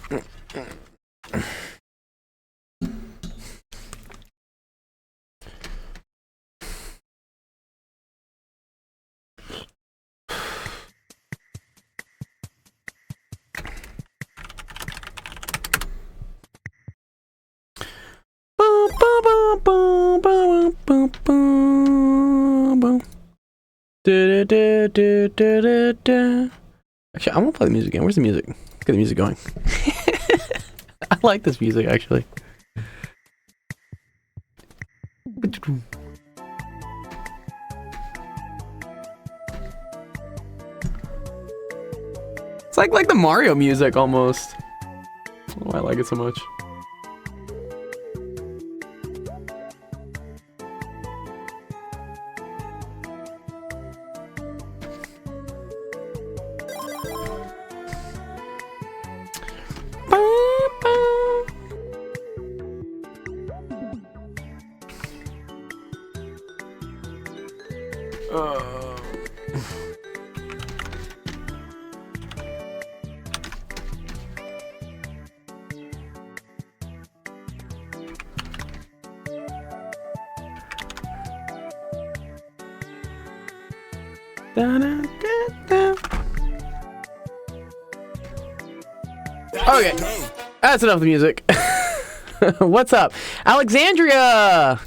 Actually, I want to play the music again. Where's the music? Let's get the music going. I like this music, actually. It's like the Mario music, almost. Oh, I like it so much. Okay, that's enough of the music. What's up, Alexandria?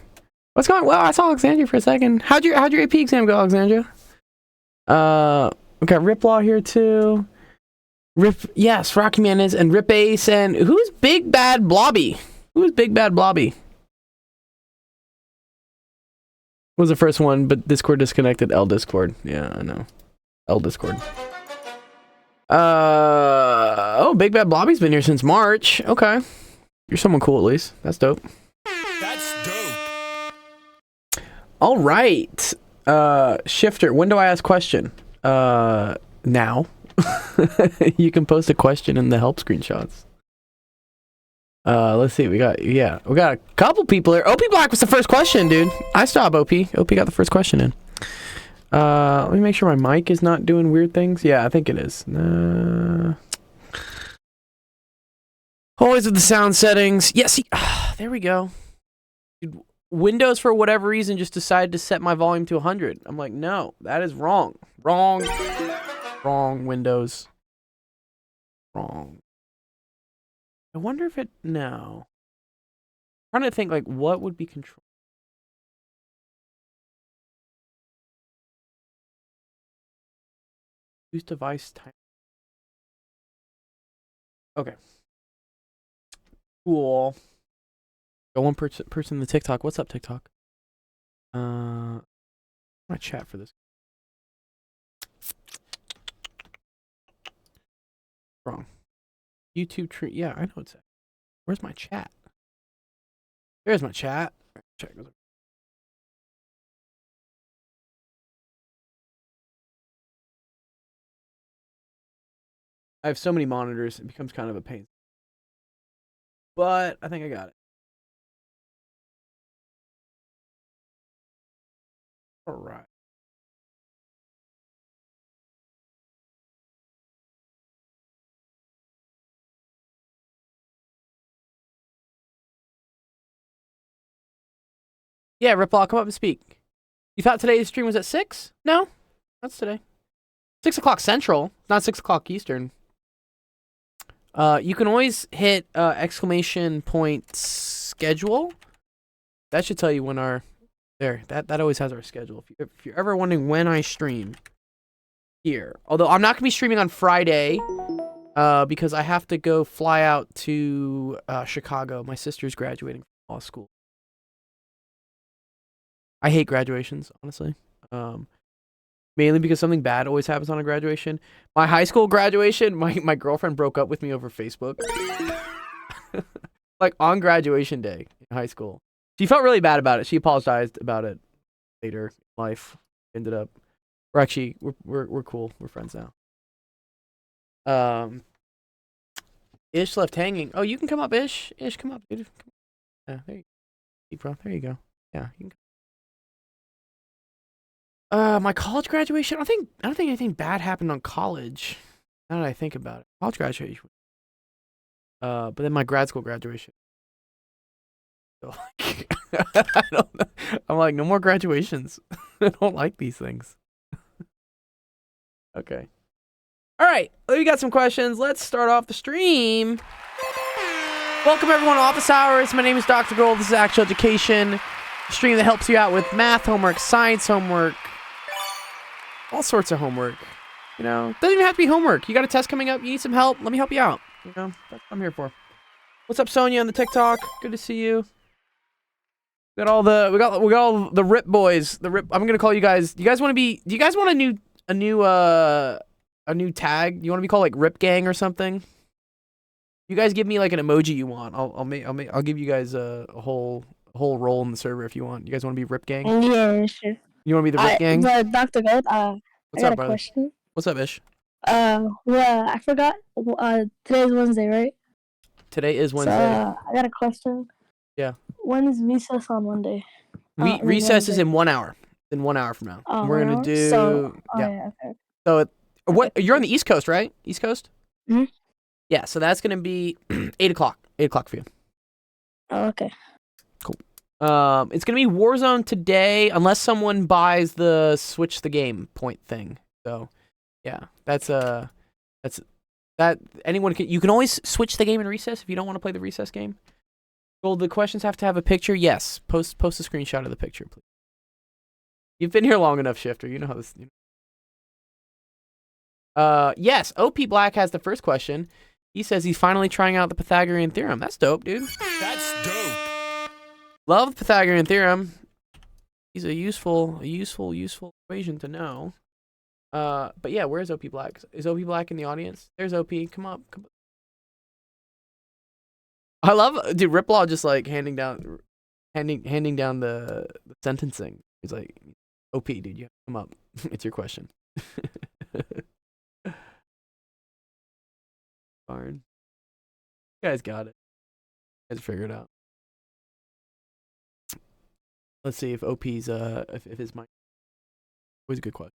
What's going? Well, I saw Alexandria for a second. How'd your AP exam go, Alexandria? We got Riplaw here too. Yes, Rocky Man is, and Rip Ace, and who's Big Bad Blobby? Who's Big Bad Blobby? Was the first one, but Discord disconnected. L Discord. Yeah, I know. L Discord. Oh, Big Bad Blobby's been here since March. Okay. You're someone cool at least. That's dope. That's dope. All right. Shifter, when do I ask question? Now. You can post a question in the help screenshots. Let's see. We got a couple people here. OP Black was the first question, dude. Nice job, OP. OP got the first question in. Let me make sure my mic is not doing weird things. Yeah, I think it is. Always with the sound settings. Yes, there we go. Dude, Windows, for whatever reason, just decided to set my volume to 100. I'm like, no, that is wrong. Wrong, Windows. Wrong. I wonder if it... No. I'm trying to think, like, what would be control... Use device type. Okay. Cool. Got one person in the TikTok. What's up, TikTok? My chat for this. Wrong. YouTube tree. Yeah, I know it's at. Where's my chat? There's my chat. Check. I have so many monitors, it becomes kind of a pain. But I think I got it. All right. Yeah, Ripple, come up and speak. You thought today's stream was at 6? No, that's today. 6 o'clock Central, not 6 o'clock Eastern. You can always hit exclamation point schedule. That should tell you when our... There, that always has our schedule. If you're ever wondering when I stream here. Although I'm not going to be streaming on Friday because I have to go fly out to Chicago. My sister's graduating from law school. I hate graduations, honestly. Mainly because something bad always happens on a graduation. My high school graduation, my girlfriend broke up with me over Facebook. Like on graduation day in high school. She felt really bad about it. She apologized about it later in life. Ended up we're cool. We're friends now. Ish left hanging. Oh, you can come up, Ish. Ish, come up, dude. Yeah, there you go. Bro. There you go. Yeah, you can. My college graduation. I don't think anything bad happened on college. Now that I think about it, college graduation But then my grad school graduation. So, like, I don't know. I'm like, no more graduations. I don't like these things. Okay. All right. We got some questions. Let's start off the stream. Welcome everyone to Office Hours. My name is Dr. Gold. This is Actual Education, a stream that helps you out with math homework, science homework, all sorts of homework. You know, doesn't even have to be homework. You got a test coming up. You need some help. Let me help you out. You know, that's what I'm here for. What's up, Sonia on the TikTok? Good to see you. We got all the Rip boys. The Rip. I'm gonna call you guys. Do you guys want to be? Do you guys want a new tag? You want to be called like Rip Gang or something? You guys give me like an emoji you want. I'll give you guys a whole role in the server if you want. You guys want to be Rip Gang? Yeah, sure. You want to be the Rip Gang? But Dr. Gold, I What's got up, a brother? question. What's up, Ish? Well, I forgot. Today's Wednesday, right? Today is Wednesday. So, I got a question. Yeah. When is recess on Monday? Recess is Wednesday. in 1 hour. In 1 hour from now. Oh, We're 1 gonna hour? do. So, yeah. okay. So what? You're on the East Coast, right? East Coast. Mhm. Yeah. So that's gonna be 8 o'clock. 8 o'clock for you. Oh, okay. It's gonna be Warzone today, unless someone buys the switch the game point thing. So, yeah, that's that anyone can. You can always switch the game in recess if you don't want to play the recess game. Well, the questions have to have a picture. Yes, post a screenshot of the picture, please. You've been here long enough, Shifter. You know how this. Yes, OP Black has the first question. He says he's finally trying out the Pythagorean theorem. That's dope, dude. That's dope. Love the Pythagorean theorem. He's a useful equation to know. But yeah, where's OP Black? Is OP Black in the audience? There's OP. Come up. I love, dude. Riplaw just like handing down the sentencing. He's like, OP, dude, you have to come up. It's your question. Darn. You guys got it. You guys figured it out. Let's see if OP's if his mic. Always a good question.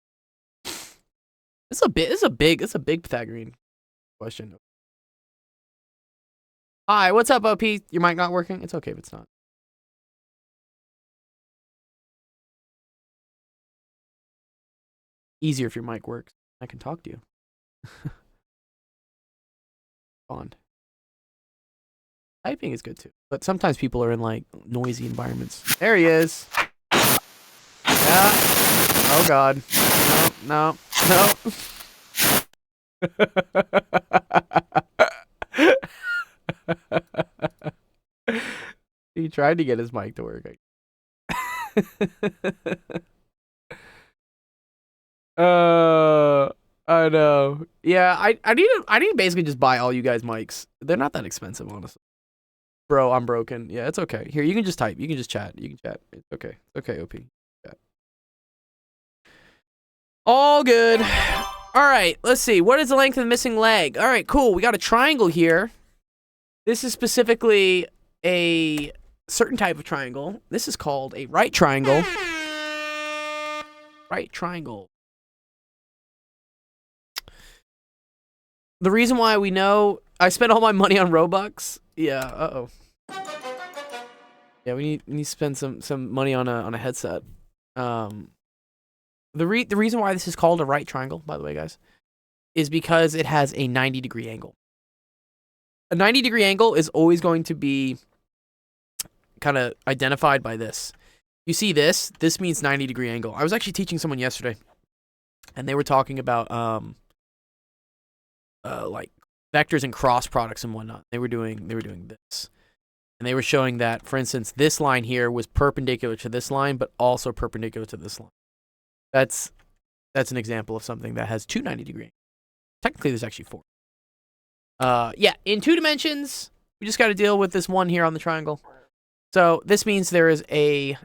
It's a big Pythagorean question. Hi, what's up, OP? Your mic not working? It's okay if it's not. Easier if your mic works. I can talk to you. Bond. Typing is good too, but sometimes people are in like noisy environments. There he is. Yeah. Oh God. No. He tried to get his mic to work. I know. Yeah, I need to basically just buy all you guys mics. They're not that expensive, honestly. Bro, I'm broken. Yeah, it's okay. Here, you can just type. You can just chat. You can chat. It's okay. It's okay, OP. Chat. All good. All right, let's see. What is the length of the missing leg? All right, cool. We got a triangle here. This is specifically a certain type of triangle. This is called a right triangle. Right triangle. The reason why we know I spent all my money on Robux. Yeah, Yeah, we need to spend some money on a headset. The reason why this is called a right triangle, by the way, guys, is because it has a 90-degree angle. A 90-degree angle is always going to be kind of identified by this. You see this? This means 90-degree angle. I was actually teaching someone yesterday, and they were talking about like vectors and cross products and whatnot. They were doing this. And they were showing that, for instance, this line here was perpendicular to this line, but also perpendicular to this line. That's an example of something that has two 90-degree angles. Technically, there's actually four. Yeah, in 2 dimensions, we just got to deal with this one here on the triangle. So this means there is a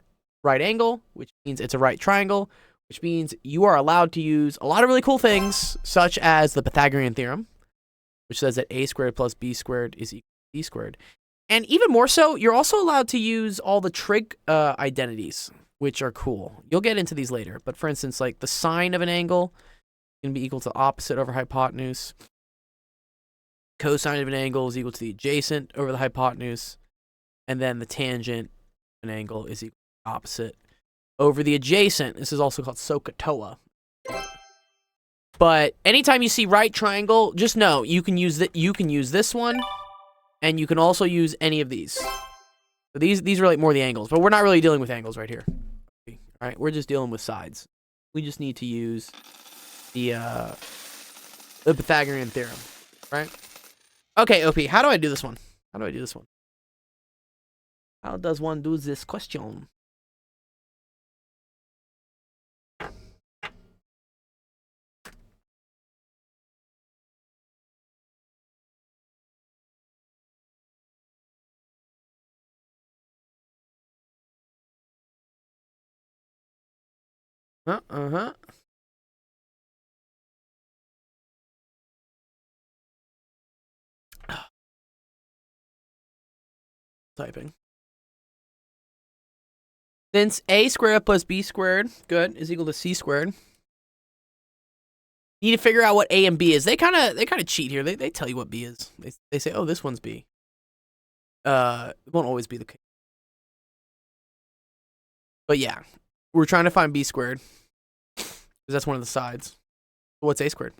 right angle, which means it's a right triangle, which means you are allowed to use a lot of really cool things, such as the Pythagorean theorem, which says that a squared plus b squared is equal to c squared. And even more so, you're also allowed to use all the trig identities, which are cool. You'll get into these later. But for instance, like the sine of an angle can be equal to opposite over hypotenuse. cosine of an angle is equal to the adjacent over the hypotenuse, and then the tangent of an angle is equal to the opposite over the adjacent. This is also called SOHCAHTOA. But anytime you see right triangle, just know you can use this one, and you can also use any of these. So these are like more the angles, but we're not really dealing with angles right here. All right, we're just dealing with sides. We just need to use the Pythagorean theorem, right? Okay, OP, how do I do this one? How does one do this question? Uh-huh. Typing. Since a squared plus b squared, good, is equal to c squared. You need to figure out what a and b is. They kind of cheat here. They tell you what b is. They say, oh, this one's b. It won't always be the case. But yeah, we're trying to find b squared because that's one of the sides. What's a squared?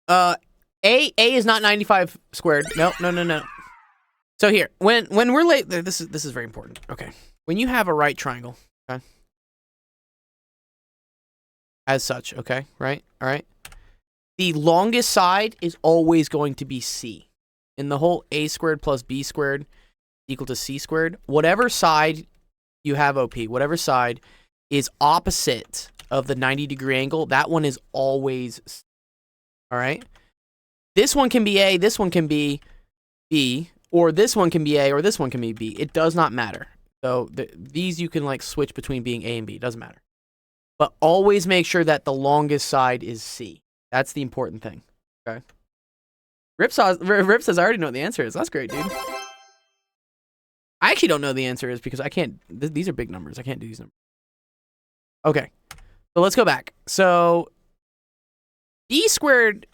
A is not 95 squared. No. So here, when we're late, this is very important. Okay, when you have a right triangle, okay, as such, okay, right, all right, the longest side is always going to be c. In the whole a squared plus b squared equal to c squared, whatever side you have OP, whatever side is opposite of the 90-degree angle, that one is always c. All right. This one can be A, this one can be B, or this one can be A, or this one can be B. It does not matter. So these you can like switch between being A and B. It doesn't matter. But always make sure that the longest side is C. That's the important thing. Okay. Rip says, I already know what the answer is. That's great, dude. I actually don't know the answer is because I can't. These are big numbers. I can't do these numbers. Okay. So let's go back. So b squared,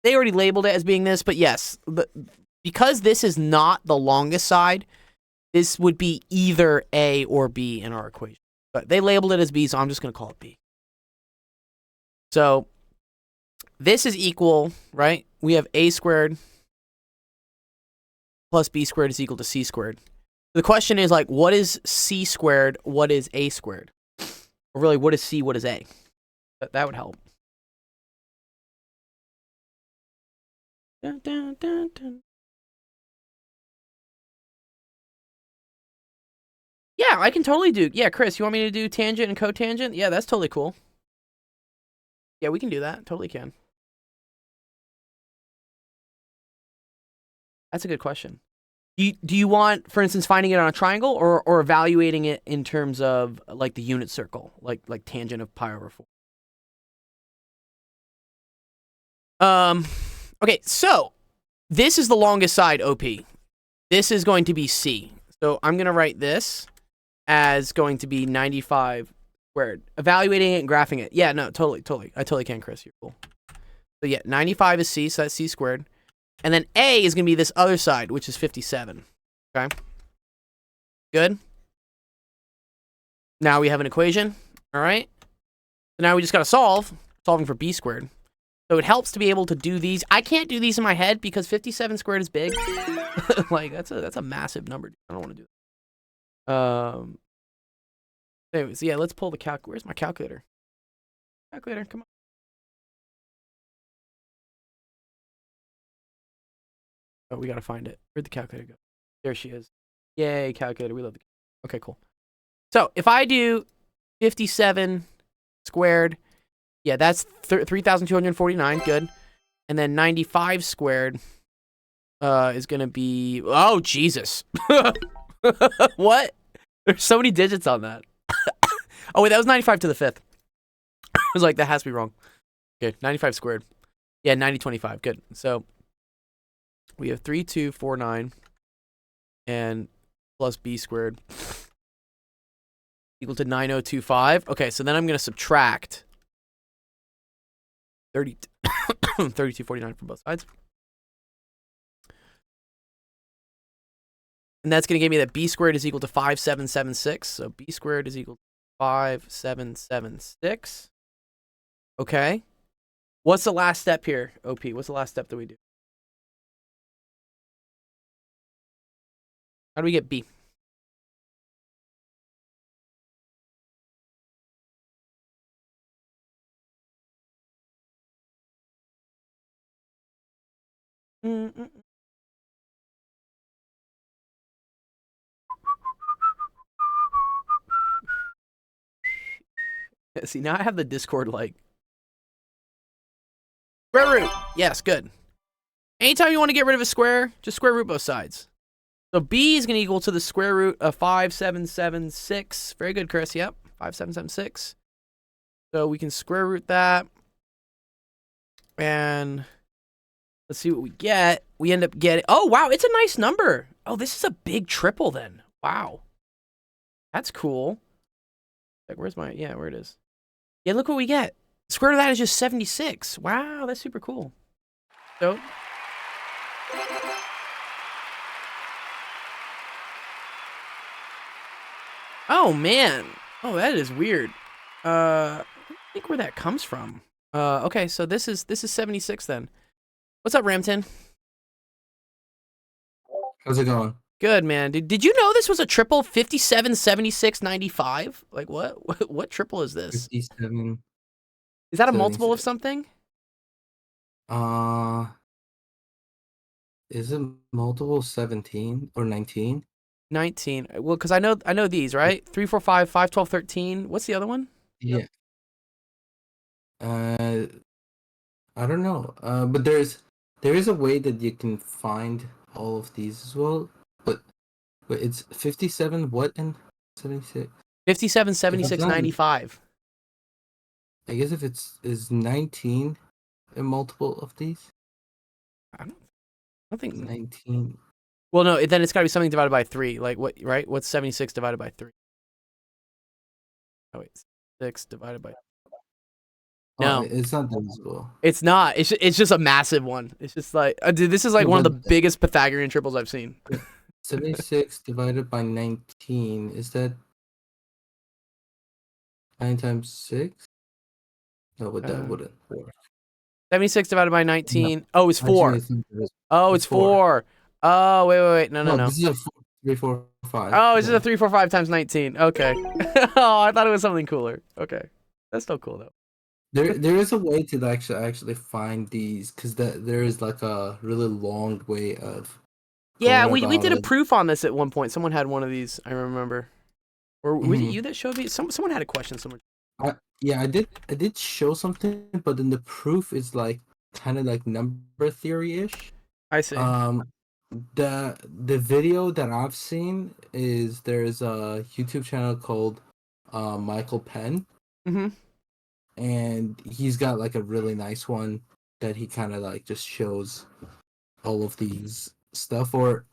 they already labeled it as being this, but yes, because this is not the longest side, this would be either A or B in our equation. But they labeled it as B, so I'm just going to call it B. So this is equal, right? We have A squared plus B squared is equal to C squared. The question is like, what is C squared? What is A squared? Or really, what is C? What is A? That would help. Dun, dun, dun, dun. Yeah, I can totally do. Yeah, Chris, you want me to do tangent and cotangent? Yeah, that's totally cool. Yeah, we can do that. Totally can. That's a good question. Do you want, for instance, finding it on a triangle or evaluating it in terms of like the unit circle, like tangent of pi over 4? Okay, so this is the longest side, OP. This is going to be C. So I'm going to write this as going to be 95 squared. Evaluating it and graphing it. Yeah, no, totally. I totally can, Chris. You're cool. So yeah, 95 is C, so that's C squared. And then A is going to be this other side, which is 57. Okay? Good? Now we have an equation. All right? So now we just got to solving for B squared. So it helps to be able to do these. I can't do these in my head because 57 squared is big. Like, that's a massive number. I don't want to do that. Anyways, yeah, let's pull the calc. Where's my calculator? Calculator, come on. Oh, we got to find it. Where'd the calculator go? There she is. Yay, calculator. We love the calculator. Okay, cool. So if I do 57 squared, yeah, that's 3,249. Good. And then 95 squared is going to be... Oh, Jesus. What? There's so many digits on that. Oh, wait, that was 95 to the 5th. I was like, that has to be wrong. Okay, 95 squared. Yeah, 9025. Good. So We have 3249 and plus b squared equal to 9025. Okay, so then I'm going to subtract 3249 from both sides. And that's going to give me that b squared is equal to 5776. So b squared is equal to 5776. Okay. What's the last step here, OP? What's the last step that we do? How do we get b? See, now I have the Discord like. Square root. Yes, good. Anytime you want to get rid of a square, just square root both sides. So b is going to equal to the square root of 5776. Very good, Chris. Yep, 5776. So we can square root that. And let's see what we get. We end up getting... Oh, wow, it's a nice number. Oh, this is a big triple then. Wow. That's cool. Like, where's my... Yeah, where it is. Yeah, look what we get. The square root of that is just 76. Wow, that's super cool. So... Oh, man. Oh, that is weird. I think where that comes from. Okay, so this is 76 then. What's up, Ramton? How's it going? Good, man. Did you know this was a triple 57, 76, 95? Like, what triple is this? 57. Is that a multiple of 76. something? Is it multiple 17 or 19? 19. Well, because I know these, right? 3, 4, 5, 5, 12, 13. What's the other one? Yeah. I don't know. But there is a way that you can find all of these as well. But it's 57 what and 76? 57, 76, 95. I guess if is 19 a multiple of these? I don't think 19. Well, no, then it's got to be something divided by 3. Like what, right? What's 76 divided by 3? Oh, wait. 6 divided by... No. Oh, it's not divisible. It's not. It's just a massive one. It's just like... dude, this is like No, one of the but- biggest Pythagorean triples I've seen. 76 divided by 19, is that 9 times 6? No, but that wouldn't work. 76 divided by 19. Oh, it's 4. Actually, I think it is- Oh, it's 4. Oh, wait. No. This is a 3, 4, 5. Oh, it's just a 3, 4, 5 times 19. Okay. Oh, I thought it was something cooler. Okay. That's still cool, though. There is a way to actually find these, because there is like a really long way of... Yeah, going we did a about it. proof on this at one point. Someone had one of these, I remember. Or was it Mhm. you that showed me? Someone had a question. Yeah, I did show something, but then the proof is like kind of like number theory-ish. I see. The video that I've seen is there's a YouTube channel called Michael Penn, Mm-hmm. and he's got like a really nice one that he kind of like just shows all of these stuff, or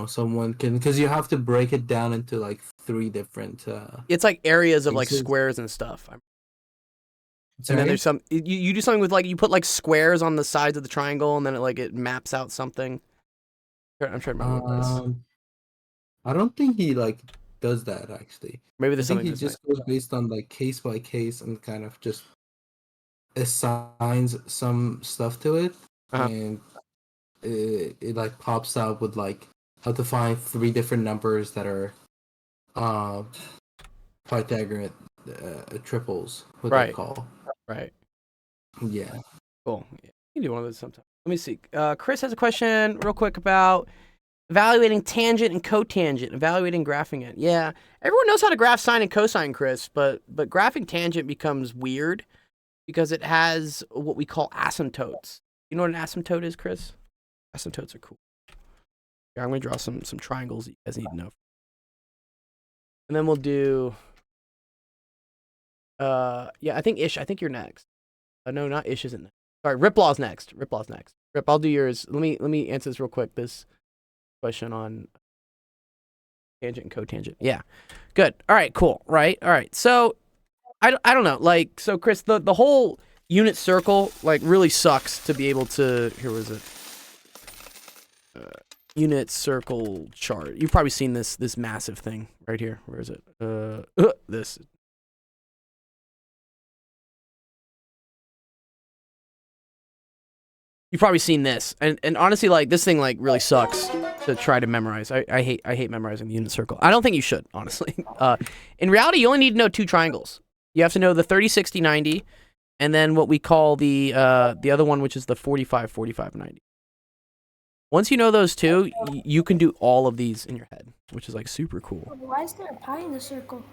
someone can, because you have to break it down into like 3 different It's like areas of like pieces. squares and stuff. And Sorry? then there's some you do something with like you put like squares on the sides of the triangle, and then it maps out something. I'm trying to remember what it was. I don't think he like does that actually. Maybe I there's think something he that's just goes based on like case by case and kind of just assigns some stuff to it, Uh-huh. and it like pops out with like how to find 3 different numbers that are Pythagorean triples, what Right. they call. right. Yeah. Cool. Yeah, you can do one of those sometime. Let me see. Chris has a question real quick about evaluating tangent and cotangent, evaluating graphing it. Yeah, everyone knows how to graph sine and cosine, Chris, but graphing tangent becomes weird because it has what we call asymptotes. You know what an asymptote is, Chris? Asymptotes are cool. Here, I'm going to draw some triangles that you guys need to know. And then we'll do... yeah, I think Ish, I think you're next. No, not Ish isn't next. Sorry, Riplaw's next. Riplaw's next. Rip, I'll do yours. Let me answer this real quick. This question on tangent and cotangent. Yeah, good. All right, cool. Right. All right. So I don't know. Like, so Chris, the whole unit circle like really sucks to be able to. Here was it. Unit circle chart. You've probably seen this massive thing right here. Where is it? This. You've probably seen this, and honestly, like this thing like really sucks to try to memorize. I hate memorizing the unit circle. I don't think you should, honestly. In reality, you only need to know 2 triangles. You have to know the 30, 60, 90, and then what we call the other one, which is the 45, 45, 90. Once you know those 2, you can do all of these in your head, which is like super cool. Why is there a pi in the circle?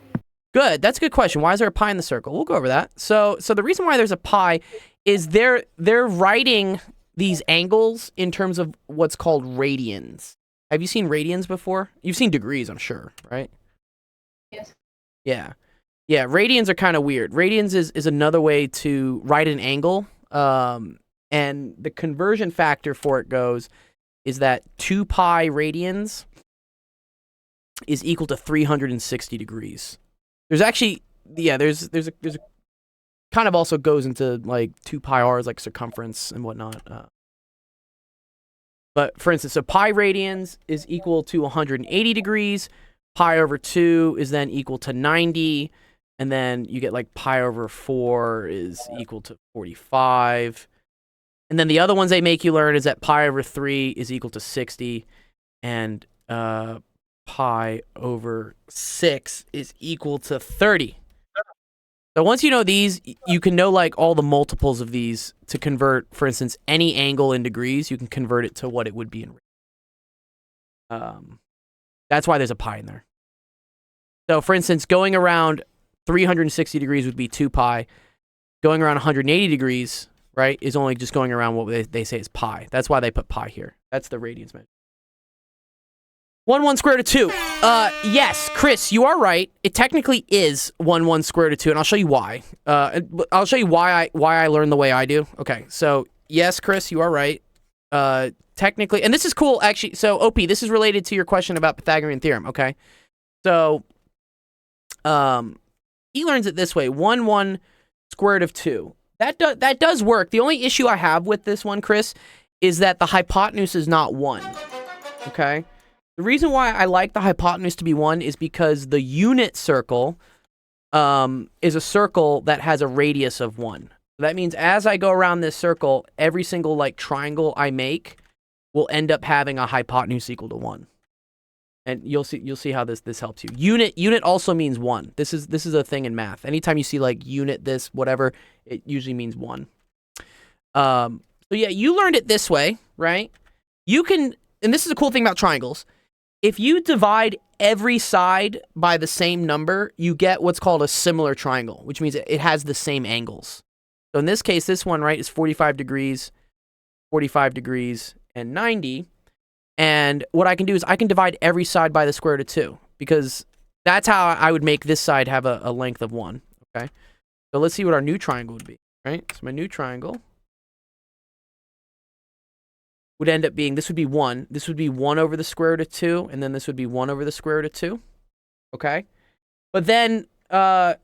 Good. That's a good question. Why is there a pi in the circle? We'll go over that. So the reason why there's a pi is they're writing these angles in terms of what's called radians. Have you seen radians before? You've seen degrees, I'm sure, right? Yes. Yeah. Yeah, radians are kind of weird. Radians is another way to write an angle. And the conversion factor for it goes is that 2 pi radians is equal to 360 degrees. There's actually, yeah, there's a kind of also goes into like 2 pi r's, like circumference and whatnot. But for instance, so pi radians is equal to 180 degrees. Pi over 2 is then equal to 90. And then you get like pi over 4 is equal to 45. And then the other ones they make you learn is that pi over 3 is equal to 60. And pi over 6 is equal to 30. So once you know these, you can know like all the multiples of these to convert, for instance, any angle in degrees, you can convert it to what it would be in radians. That's why there's a pi in there. So for instance, going around 360 degrees would be 2 pi. Going around 180 degrees, right, is only just going around what they say is pi. That's why they put pi here. That's the radians measure. 1 square root of 2. Yes, Chris, you are right. It technically is 1 square root of 2, and I'll show you why. I'll show you why I learned the way I do. Okay, so yes, Chris, you are right. Technically, and this is cool, actually. So, OP, this is related to your question about Pythagorean theorem, okay? So, he learns it this way. 1 square root of 2. That does work. The only issue I have with this one, Chris, is that the hypotenuse is not 1, okay? The reason why I like the hypotenuse to be 1 is because the unit circle is a circle that has a radius of 1. That means as I go around this circle, every single like triangle I make will end up having a hypotenuse equal to 1. And you'll see how this helps you. Unit also means 1. This is a thing in math. Anytime you see like unit this whatever, it usually means 1. So yeah, you learned it this way, right? You can, and this is a cool thing about triangles. If you divide every side by the same number, you get what's called a similar triangle, which means it has the same angles. So in this case, this one, right, is 45 degrees, and 90. And what I can do is I can divide every side by the square root of 2, because that's how I would make this side have a length of 1, okay? So let's see what our new triangle would be, right? So my new triangle would end up being, this would be 1. This would be 1 over the square root of 2, and then this would be 1 over the square root of 2, okay? But then, a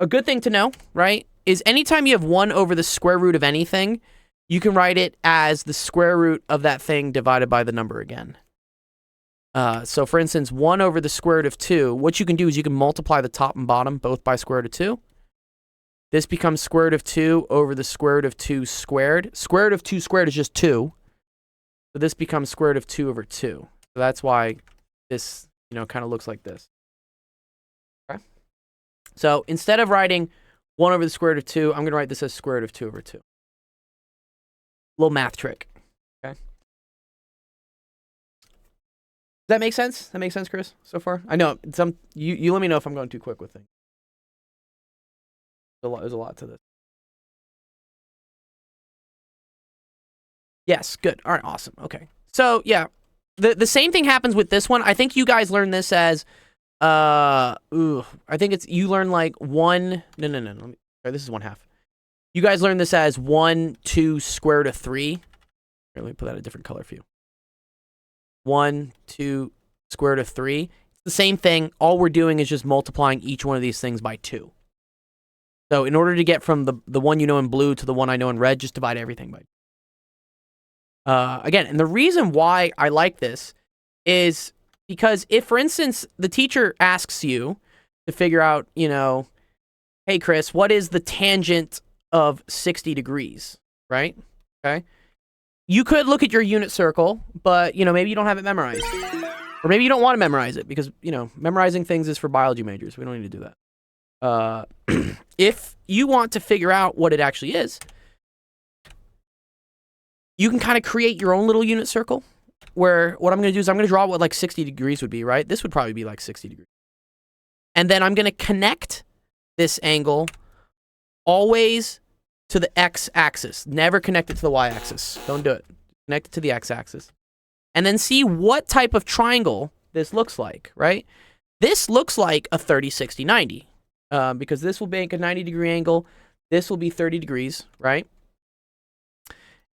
good thing to know, right, is anytime you have 1 over the square root of anything, you can write it as the square root of that thing divided by the number again. So for instance, 1 over the square root of 2, what you can do is you can multiply the top and bottom both by square root of 2. This becomes square root of 2 over the square root of 2 squared. Square root of 2 squared is just 2. So this becomes square root of 2 over 2. So that's why this, kind of looks like this. Okay. So instead of writing 1 over the square root of 2, I'm going to write this as square root of 2 over 2. Little math trick. Okay. Does that make sense? That makes sense, Chris, so far? I know you let me know if I'm going too quick with things. There's a lot to this. Yes, good. All right, awesome. Okay. So, yeah. The same thing happens with this one. I think you guys learned this as I think it's you learn like 1. No. Let me, sorry, this is 1/2. You guys learned this as 1, 2, square root of 3. Here, let me put that in a different color for you. 1, 2, square root of 3. It's the same thing. All we're doing is just multiplying each one of these things by 2. So in order to get from the one you know in blue to the one I know in red, just divide everything by 2. Again, and the reason why I like this is because if, for instance, the teacher asks you to figure out, hey, Chris, what is the tangent of 60 degrees, right? Okay. You could look at your unit circle, but, maybe you don't have it memorized. Or maybe you don't want to memorize it because, memorizing things is for biology majors. We don't need to do that. If you want to figure out what it actually is, you can kind of create your own little unit circle where what I'm going to do is I'm going to draw what like 60 degrees would be, right? This would probably be like 60 degrees. And then I'm going to connect this angle always to the x-axis. Never connect it to the y-axis. Don't do it. Connect it to the x-axis. And then see what type of triangle this looks like, right? This looks like a 30, 60, 90. Because this will make a 90-degree angle. This will be 30 degrees, right?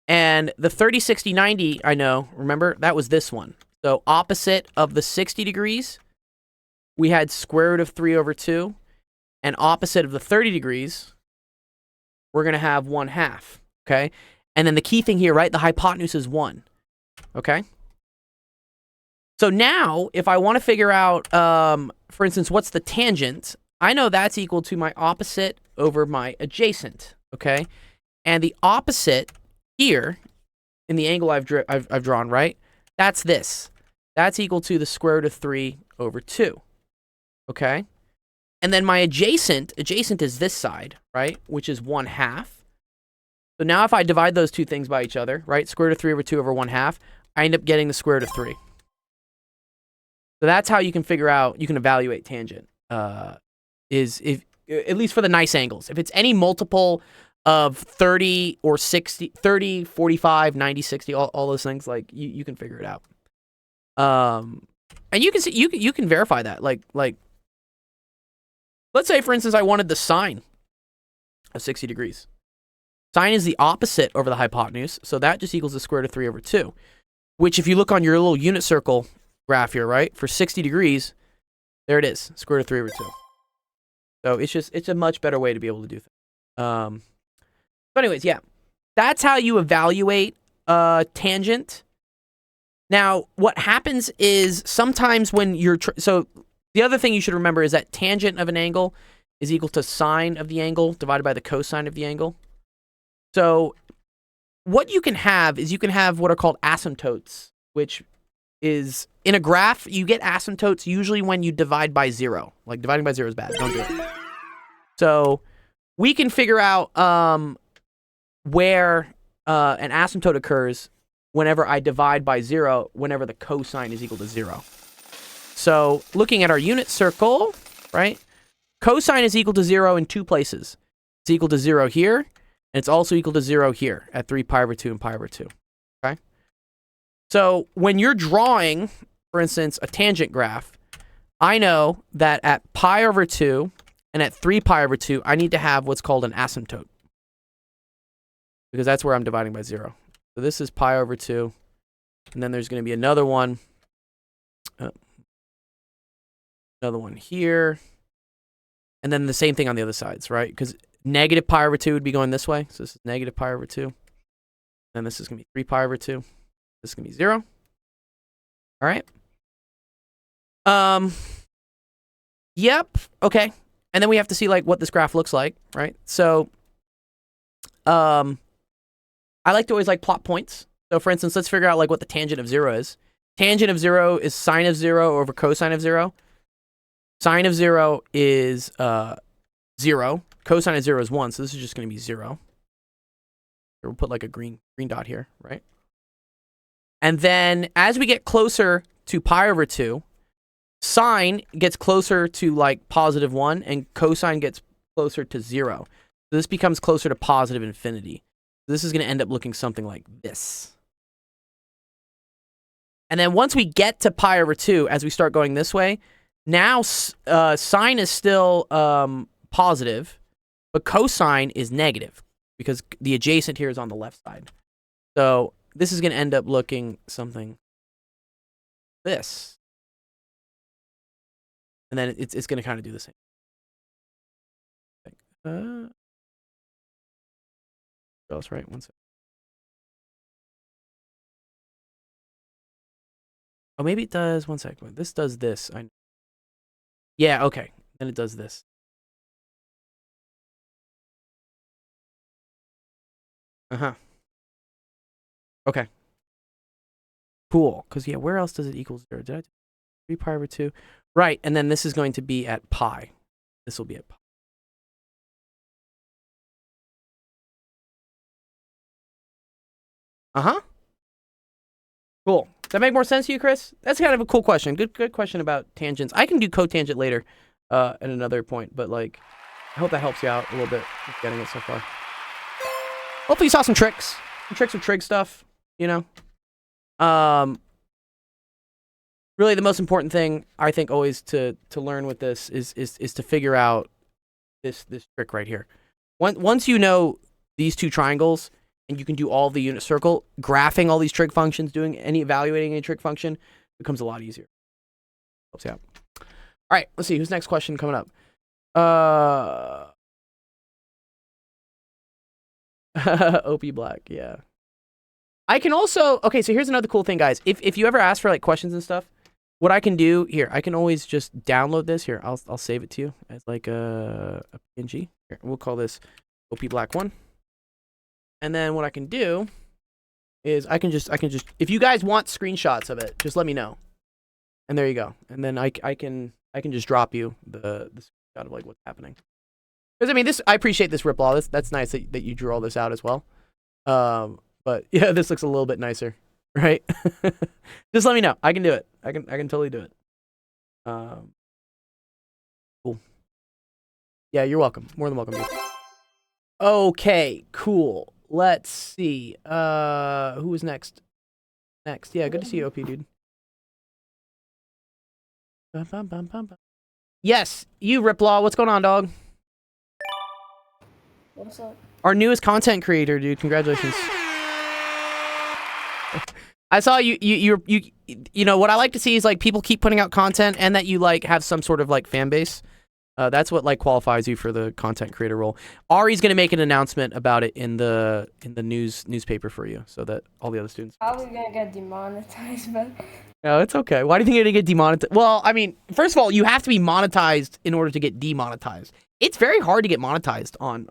And the 30, 60, 90, I know, remember, that was this one. So opposite of the 60 degrees, we had square root of 3 over 2. And opposite of the 30 degrees, we're going to have 1/2, okay? And then the key thing here, right, the hypotenuse is 1, okay? So now, if I want to figure out, for instance, what's the tangent, I know that's equal to my opposite over my adjacent, okay? And the opposite here, in the angle I've drawn, right? That's this. That's equal to the square root of 3 over 2, okay? And then my adjacent is this side, right? Which is 1/2. So now if I divide those two things by each other, right? Square root of 3 over 2 over 1/2, I end up getting the square root of 3. So that's how you can figure out, you can evaluate tangent. Is if, at least for the nice angles. If it's any multiple of 30 or 60, 30, 45, 90, 60, all those things, like you can figure it out. And you can see, you can verify that. Like let's say, for instance, I wanted the sine of 60 degrees. Sine is the opposite over the hypotenuse, so that just equals the square root of 3 over 2, which if you look on your little unit circle graph here, right, for 60 degrees, there it is, square root of 3 over 2. So it's a much better way to be able to do things. But anyways, yeah, that's how you evaluate tangent. Now, what happens is sometimes when you're... so the other thing you should remember is that tangent of an angle is equal to sine of the angle divided by the cosine of the angle. So what you can have is you can have what are called asymptotes, which is... in a graph, you get asymptotes usually when you divide by 0. Like, dividing by 0 is bad. Don't do it. So we can figure out where an asymptote occurs whenever I divide by 0, whenever the cosine is equal to 0. So looking at our unit circle, right? Cosine is equal to 0 in 2 places. It's equal to 0 here, and it's also equal to 0 here at 3 pi over 2 and pi over 2. Okay? So when you're drawing, for instance, a tangent graph, I know that at pi over 2 and at 3 pi over 2, I need to have what's called an asymptote. Because that's where I'm dividing by 0. So this is pi over 2. And then there's going to be another one. Another one here. And then the same thing on the other sides, right? Because negative pi over 2 would be going this way. So this is negative pi over 2. And this is going to be 3 pi over 2. This is going to be 0. All right. Yep. Okay. And then we have to see like what this graph looks like, right? So, I like to always like plot points. So for instance, let's figure out like what the tangent of 0 is. Tangent of 0 is sine of 0 over cosine of 0. Sine of 0 is 0. Cosine of 0 is 1. So this is just going to be 0. We'll put like a green dot here, right? And then as we get closer to pi over 2, sine gets closer to like positive 1 and cosine gets closer to 0. So this becomes closer to positive infinity. This is going to end up looking something like this. And then once we get to pi over 2, as we start going this way, now sine is still positive, but cosine is negative. because the adjacent here is on the left side. So this is going to end up looking something this. And then it's going to kind of do the same. Else, right? One second. Oh, maybe it does. One second. This does this. Yeah, okay. Then it does this. Uh-huh. Okay. Cool. Because, yeah, where else does it equal 0? Did I do 3 pi over 2? Right, and then this is going to be at pi. This will be at pi. Uh-huh. Cool. Does that make more sense to you, Chris? That's kind of a cool question. Good question about tangents. I can do cotangent later at another point, but, like, I hope that helps you out a little bit with getting it so far. Hopefully you saw some tricks. Some tricks with trig stuff, you know? Really, the most important thing I think always to learn with this is to figure out this trick right here. Once you know these two triangles and you can do all the unit circle, graphing all these trig functions, evaluating any trig function becomes a lot easier. Helps you out. All right, let's see who's next question coming up. OP Black, yeah. I can also so here's another cool thing, guys. If you ever ask for like questions and stuff, what I can do here, I can always just download this here. I'll save it to you as like a PNG. Here, we'll call this OP Black 1. And then what I can do is I can just if you guys want screenshots of it, just let me know. And there you go. And then I can just drop you the screenshot of like what's happening. Because I mean I appreciate this Riplaw. That's nice that you drew all this out as well. But yeah, this looks a little bit nicer, right? Just let me know. I can do it. I can totally do it. Cool. Yeah, you're welcome. More than welcome. Dude. Okay, cool. Let's see. Who is next? Yeah, good to see you, OP, dude. Yes, you Riplaw. What's going on, dog? What's up? Our newest content creator, dude. Congratulations. I saw you know what I like to see is like people keep putting out content and that you like have some sort of like fan base. That's what like qualifies you for the content creator role. Ari's gonna make an announcement about it in the newspaper for you, so that all the other students. Probably gonna get demonetized, but No, it's okay. Why do you think you're gonna get demonetized? Well, I mean, first of all, you have to be monetized in order to get demonetized. It's very hard to get monetized on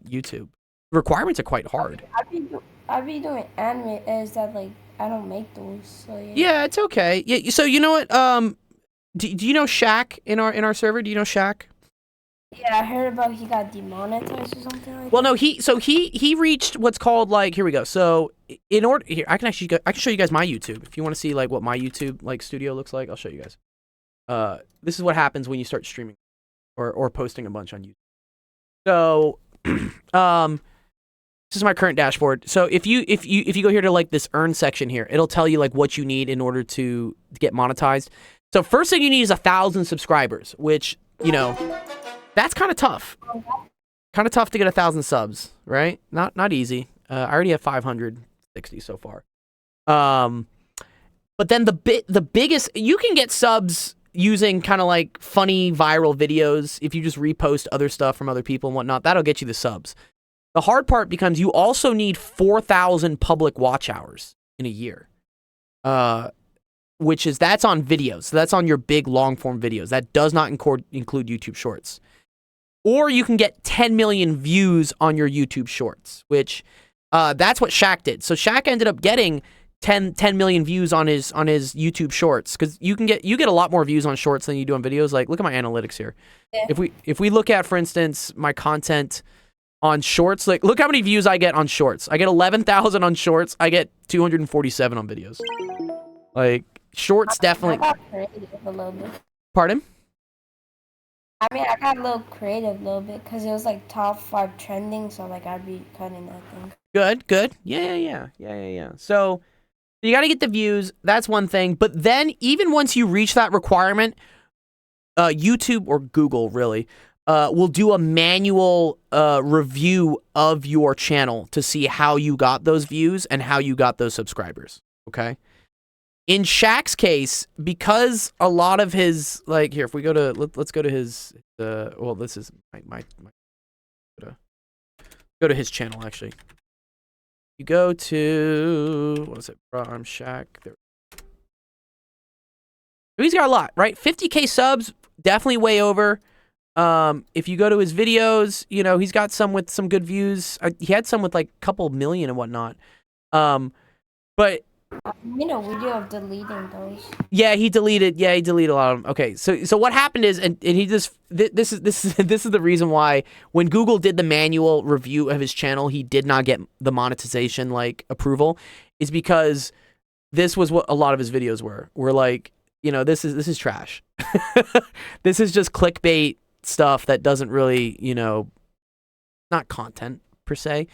YouTube. The requirements are quite hard. I be doing anime. Is that like I don't make those? So yeah. Yeah, it's okay. Yeah. So you know what? Do you know Shaq in our server? Do you know Shaq? Yeah, I heard about he got demonetized or something like Well, that. no, he reached what's called like here we go. So in order here, I can show you guys my YouTube if you want to see like what my YouTube like studio looks like. I'll show you guys. This is what happens when you start streaming or posting a bunch on YouTube. So this is my current dashboard. So if you go here to like this earn section here, it'll tell you like what you need in order to get monetized. So first thing you need is 1,000 subscribers, which, you know, that's kind of tough. Kind of tough to get 1,000 subs, right? Not easy. I already have 560 so far. But then the biggest, you can get subs using kind of like funny viral videos. If you just repost other stuff from other people and whatnot, that'll get you the subs. The hard part becomes you also need 4,000 public watch hours in a year. That's on videos. So that's on your big long form videos. That does not include YouTube Shorts. Or you can get 10 million views on your YouTube Shorts, which that's what Shaq did. So Shaq ended up getting 10 million views on his YouTube Shorts, because you get a lot more views on Shorts than you do on videos. Like, look at my analytics here. Yeah. If we look at, for instance, my content on Shorts, like look how many views I get on Shorts. I get 11,000 on Shorts. I get 247 on videos. Like Shorts definitely. I got creative a little bit. Pardon? I mean, I got a little creative a little bit because it was like top 5 trending, so like I'd be cutting that thing. Good. Yeah. So you got to get the views. That's one thing. But then even once you reach that requirement, YouTube or Google really will do a manual review of your channel to see how you got those views and how you got those subscribers. Okay. In Shaq's case, because a lot of his, like, here, if we go to, let's go to his, well, this is my go to his channel, actually. You go to, what is it, Ram Shaq, there. He's got a lot, right? 50K subs, definitely way over. If you go to his videos, you know, he's got some with some good views. He had some with like a couple million and whatnot. But You know, video of deleting those. yeah, he deleted a lot of them. Okay, so what happened is, and he just, this is the reason why when Google did the manual review of his channel, he did not get the monetization like approval, is because this was what a lot of his videos were like, you know, this is trash. This is just clickbait stuff that doesn't really, you know, not content per se.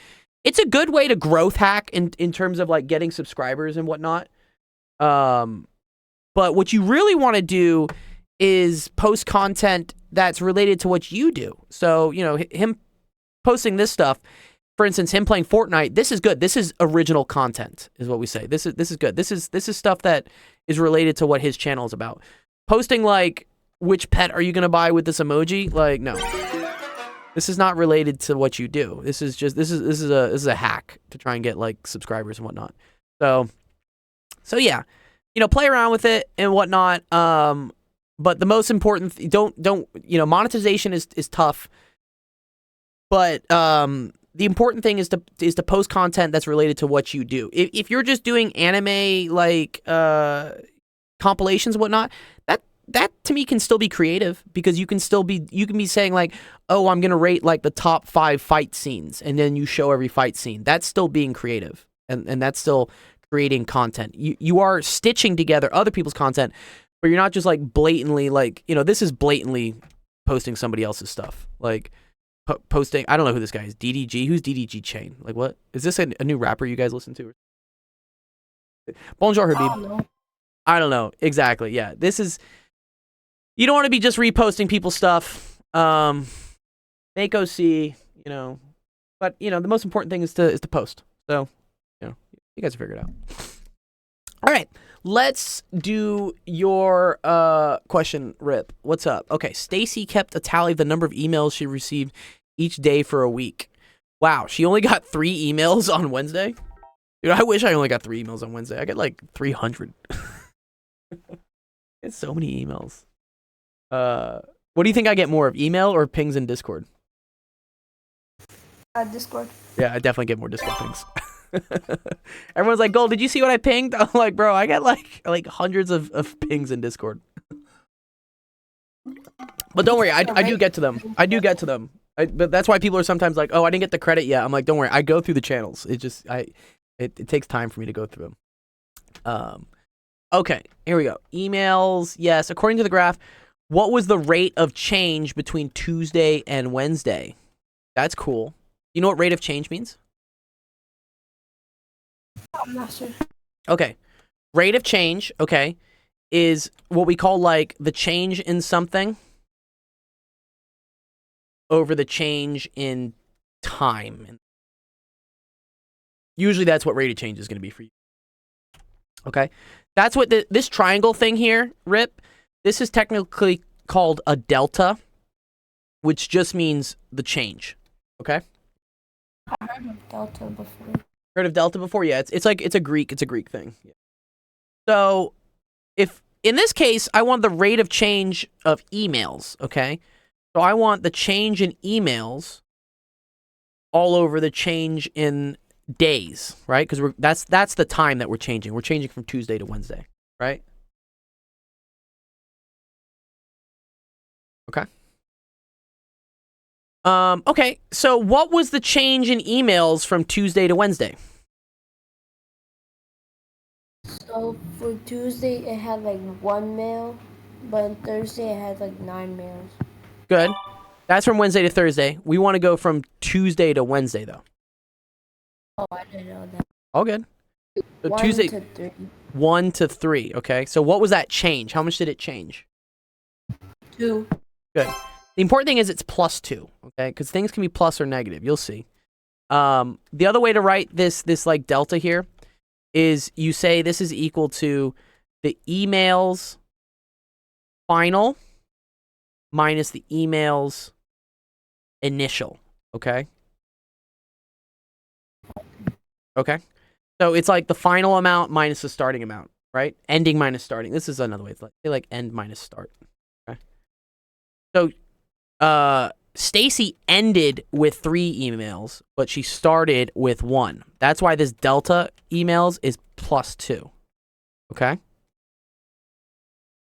It's a good way to growth hack in terms of like getting subscribers and whatnot. But what you really want to do is post content that's related to what you do. So, you know, him posting this stuff, for instance, him playing Fortnite, this is good. This is original content, is what we say. This is good. This is stuff that is related to what his channel is about. Posting like, which pet are you gonna buy with this emoji? Like, no. This is not related to what you do. This is just this is a hack to try and get like subscribers and whatnot. So yeah, you know, play around with it and whatnot. But the most important don't you know, monetization is tough. But the important thing is to post content that's related to what you do. If you're just doing anime like compilations and whatnot, that to me can still be creative, because you can be saying like, oh, I'm gonna rate like the top 5 fight scenes, and then you show every fight scene. That's still being creative, and that's still creating content. You are stitching together other people's content, but you're not just like blatantly like, you know, this is blatantly posting somebody else's stuff. Like posting, I don't know who this guy is. DDG, who's DDG Chain? Like, what is this, a new rapper you guys listen to? Bonjour, Habib. I don't know exactly. Yeah, this is. You don't want to be just reposting people's stuff. Make OC, you know. But, you know, the most important thing is to post. So, you know, you guys will figure it out. All right. Let's do your question, Rip. What's up? Okay. Stacy kept a tally of the number of emails she received each day for a week. Wow. She only got 3 emails on Wednesday? Dude, I wish I only got 3 emails on Wednesday. I get like 300. It's so many emails. What do you think I get more of, email or pings in Discord? Discord. Yeah, I definitely get more Discord pings. Everyone's like, Gold, did you see what I pinged? I'm like, bro, I get like hundreds of pings in Discord. But don't worry, I do get to them. I do get to them. But that's why people are sometimes like, oh, I didn't get the credit yet. I'm like, don't worry, I go through the channels. It takes time for me to go through them. Okay, here we go. Emails, yes. According to the graph, what was the rate of change between Tuesday and Wednesday? That's cool. You know what rate of change means? I'm not sure. Okay. Rate of change, okay, is what we call like the change in something over the change in time. Usually that's what rate of change is going to be for you. Okay? That's what this triangle thing here, Rip, this is technically called a delta, which just means the change. Okay? I've heard of delta before. Heard of delta before? Yeah, it's a Greek thing. Yeah. So, if in this case I want the rate of change of emails, okay? So I want the change in emails all over the change in days, right? Because that's the time that we're changing. We're changing from Tuesday to Wednesday, right? Okay. Okay, so what was the change in emails from Tuesday to Wednesday? So for Tuesday it had like 1 mail, but on Thursday it had like 9 mails. Good. That's from Wednesday to Thursday. We want to go from Tuesday to Wednesday, though. Oh, I didn't know that. All good. So 1 Tuesday, to 3. 1 to 3. Okay. So what was that change? How much did it change? 2. Good. The important thing is it's +2, okay? Because things can be plus or negative. You'll see. The other way to write this like delta here is you say this is equal to the emails final minus the emails initial, okay? Okay? So it's like the final amount minus the starting amount, right? Ending minus starting. This is another way. It's like end minus start. Okay? So Stacy ended with 3 emails, but she started with 1. That's why this delta emails is +2. Okay?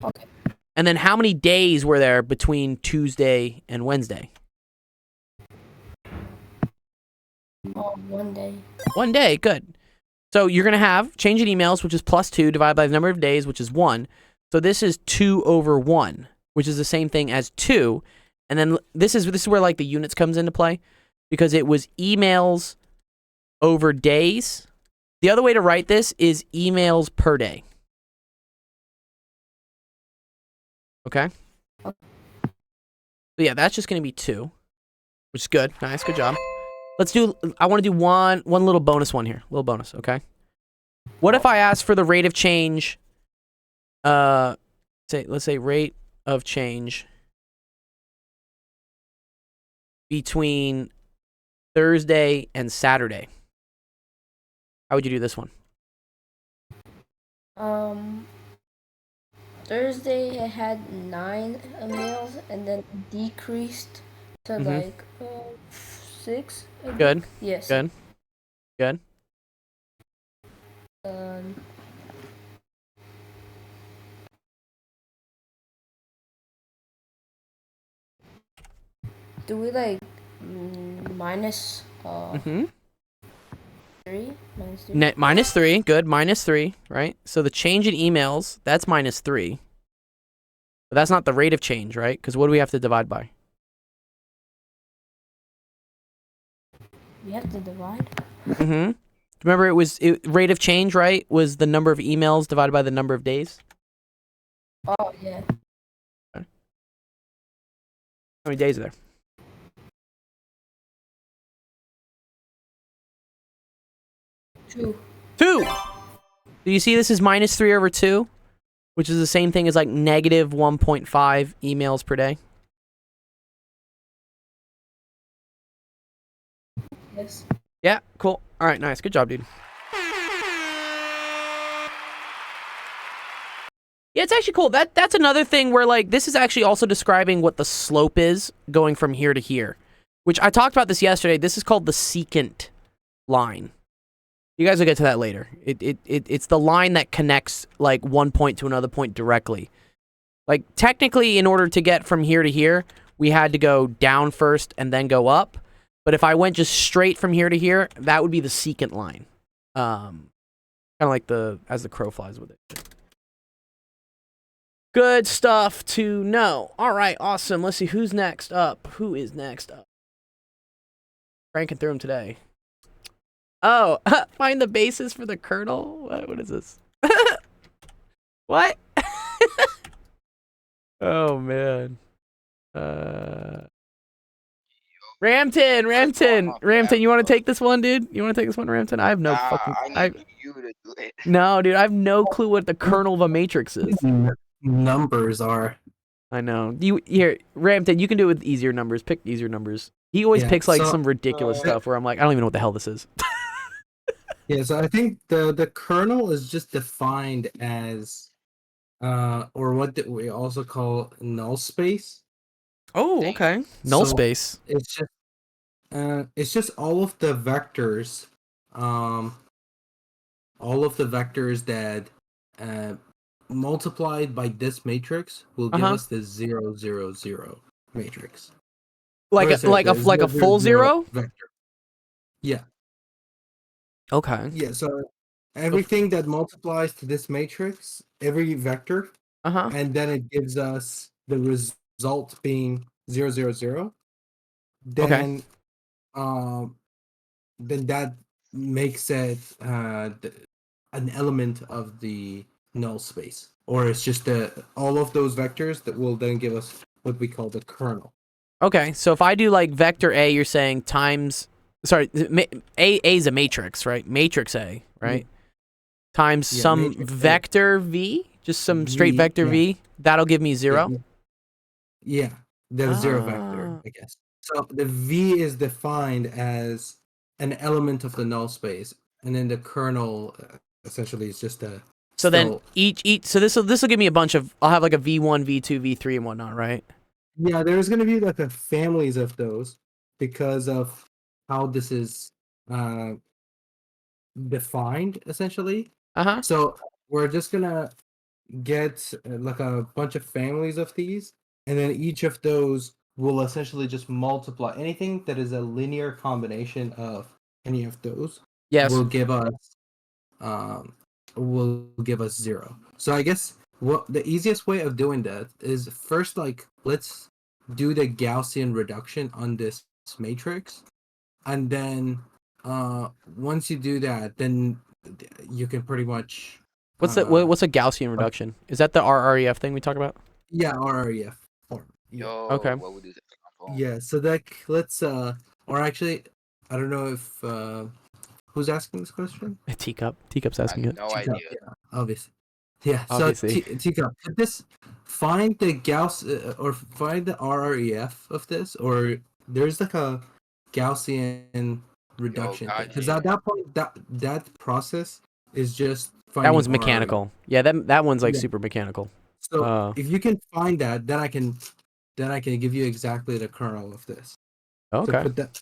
Okay. And then how many days were there between Tuesday and Wednesday? Oh, 1 day. 1 day, good. So you're going to have change in emails, which is +2, divided by the number of days, which is 1. So this is 2/1, which is the same thing as 2. And then this is where like the units comes into play, because it was emails over days. The other way to write this is emails per day. Okay? So yeah, that's just going to be 2, which is good. Nice, good job. I want to do one little bonus one here. Little bonus, okay? What if I ask for the rate of change, let's say rate of change between Thursday and Saturday? How would you do this one? Thursday I had 9 meals and then decreased to like 6. I think. Good, Yes. good, good. Do we like minus 3? Minus 3. -3, good, -3, right? So the change in emails, that's -3. But that's not the rate of change, right? Because what do we have to divide by? We have to divide. Remember, rate of change, right? Was the number of emails divided by the number of days. Oh yeah. Okay. How many days are there? 2. 2. Do you see this is -3/2, which is the same thing as like -1.5 emails per day? Yes. Yeah, cool. All right, nice. Good job, dude. Yeah, it's actually cool. That's another thing where like this is actually also describing what the slope is going from here to here, which I talked about this yesterday. This is called the secant line. You guys will get to that later. It's the line that connects like one point to another point directly. Like technically, in order to get from here to here, we had to go down first and then go up. But if I went just straight from here to here, that would be the secant line. Kind of like as the crow flies with it. Good stuff to know. All right, awesome. Let's see who's next up. Who is next up? Cranking through them today. Oh, find the basis for the kernel? What is this? What? Oh, man. Ramton, you want to take this one, dude? You want to take this one, Ramton? I have no I need you to do it. No, dude, I have no clue what the kernel of a matrix is. Numbers are. I know. Here, Ramton, you can do it with easier numbers. Pick easier numbers. He always picks like some ridiculous stuff where I'm like, I don't even know what the hell this is. Yeah, so I think the kernel is just defined as or what we also call null space. Oh, okay. Null So space. It's just all of the vectors that multiplied by this matrix will give us the 0, 0, 0 matrix. Like a full 0 vector. Yeah. Okay. Yeah, so everything that multiplies to this matrix, every vector, and then it gives us the result being 0, 0, 0. Then, then that makes it an element of the null space, or it's just all of those vectors that will then give us what we call the kernel. Okay, so if I do like vector A, you're saying times. Sorry, A is a matrix, right? Matrix A, right? Times Yeah, some matrix A. vector V, just some straight V, vector yeah. V. That'll give me 0. Yeah, the zero vector, Ah. I guess. So the V is defined as an element of the null space, and then the kernel essentially is just a. So then each so this will give me a bunch of. I'll have like a V1, V2, V3, and whatnot, right? Yeah, there's gonna be like a families of those because of how this is defined essentially. Uh-huh. So we're just gonna get like a bunch of families of these, and then each of those will essentially just multiply anything that is a linear combination of any of those Yes. will give us um 0. So I guess what the easiest way of doing that is first, like, let's do the Gaussian reduction on this matrix, and then once you do that, then you can pretty much What's a Gaussian reduction? Is that the RREF thing we talk about? yeah, RREF form. Yo, Okay. what would this example? Yeah, so that let's or actually I don't know if who's asking this question? Teacup's I asking have it. no Teacup, idea. yeah, obviously. Yeah, Obviously. so Teacup, could this find the Gauss or find the RREF of this, or there's like a Gaussian reduction thing? Because at that point, that process is just finding That one's RREF. mechanical. Yeah, that one's like Yeah. super mechanical. So if you can find that, then I can give you exactly the kernel of this. So Okay. put that.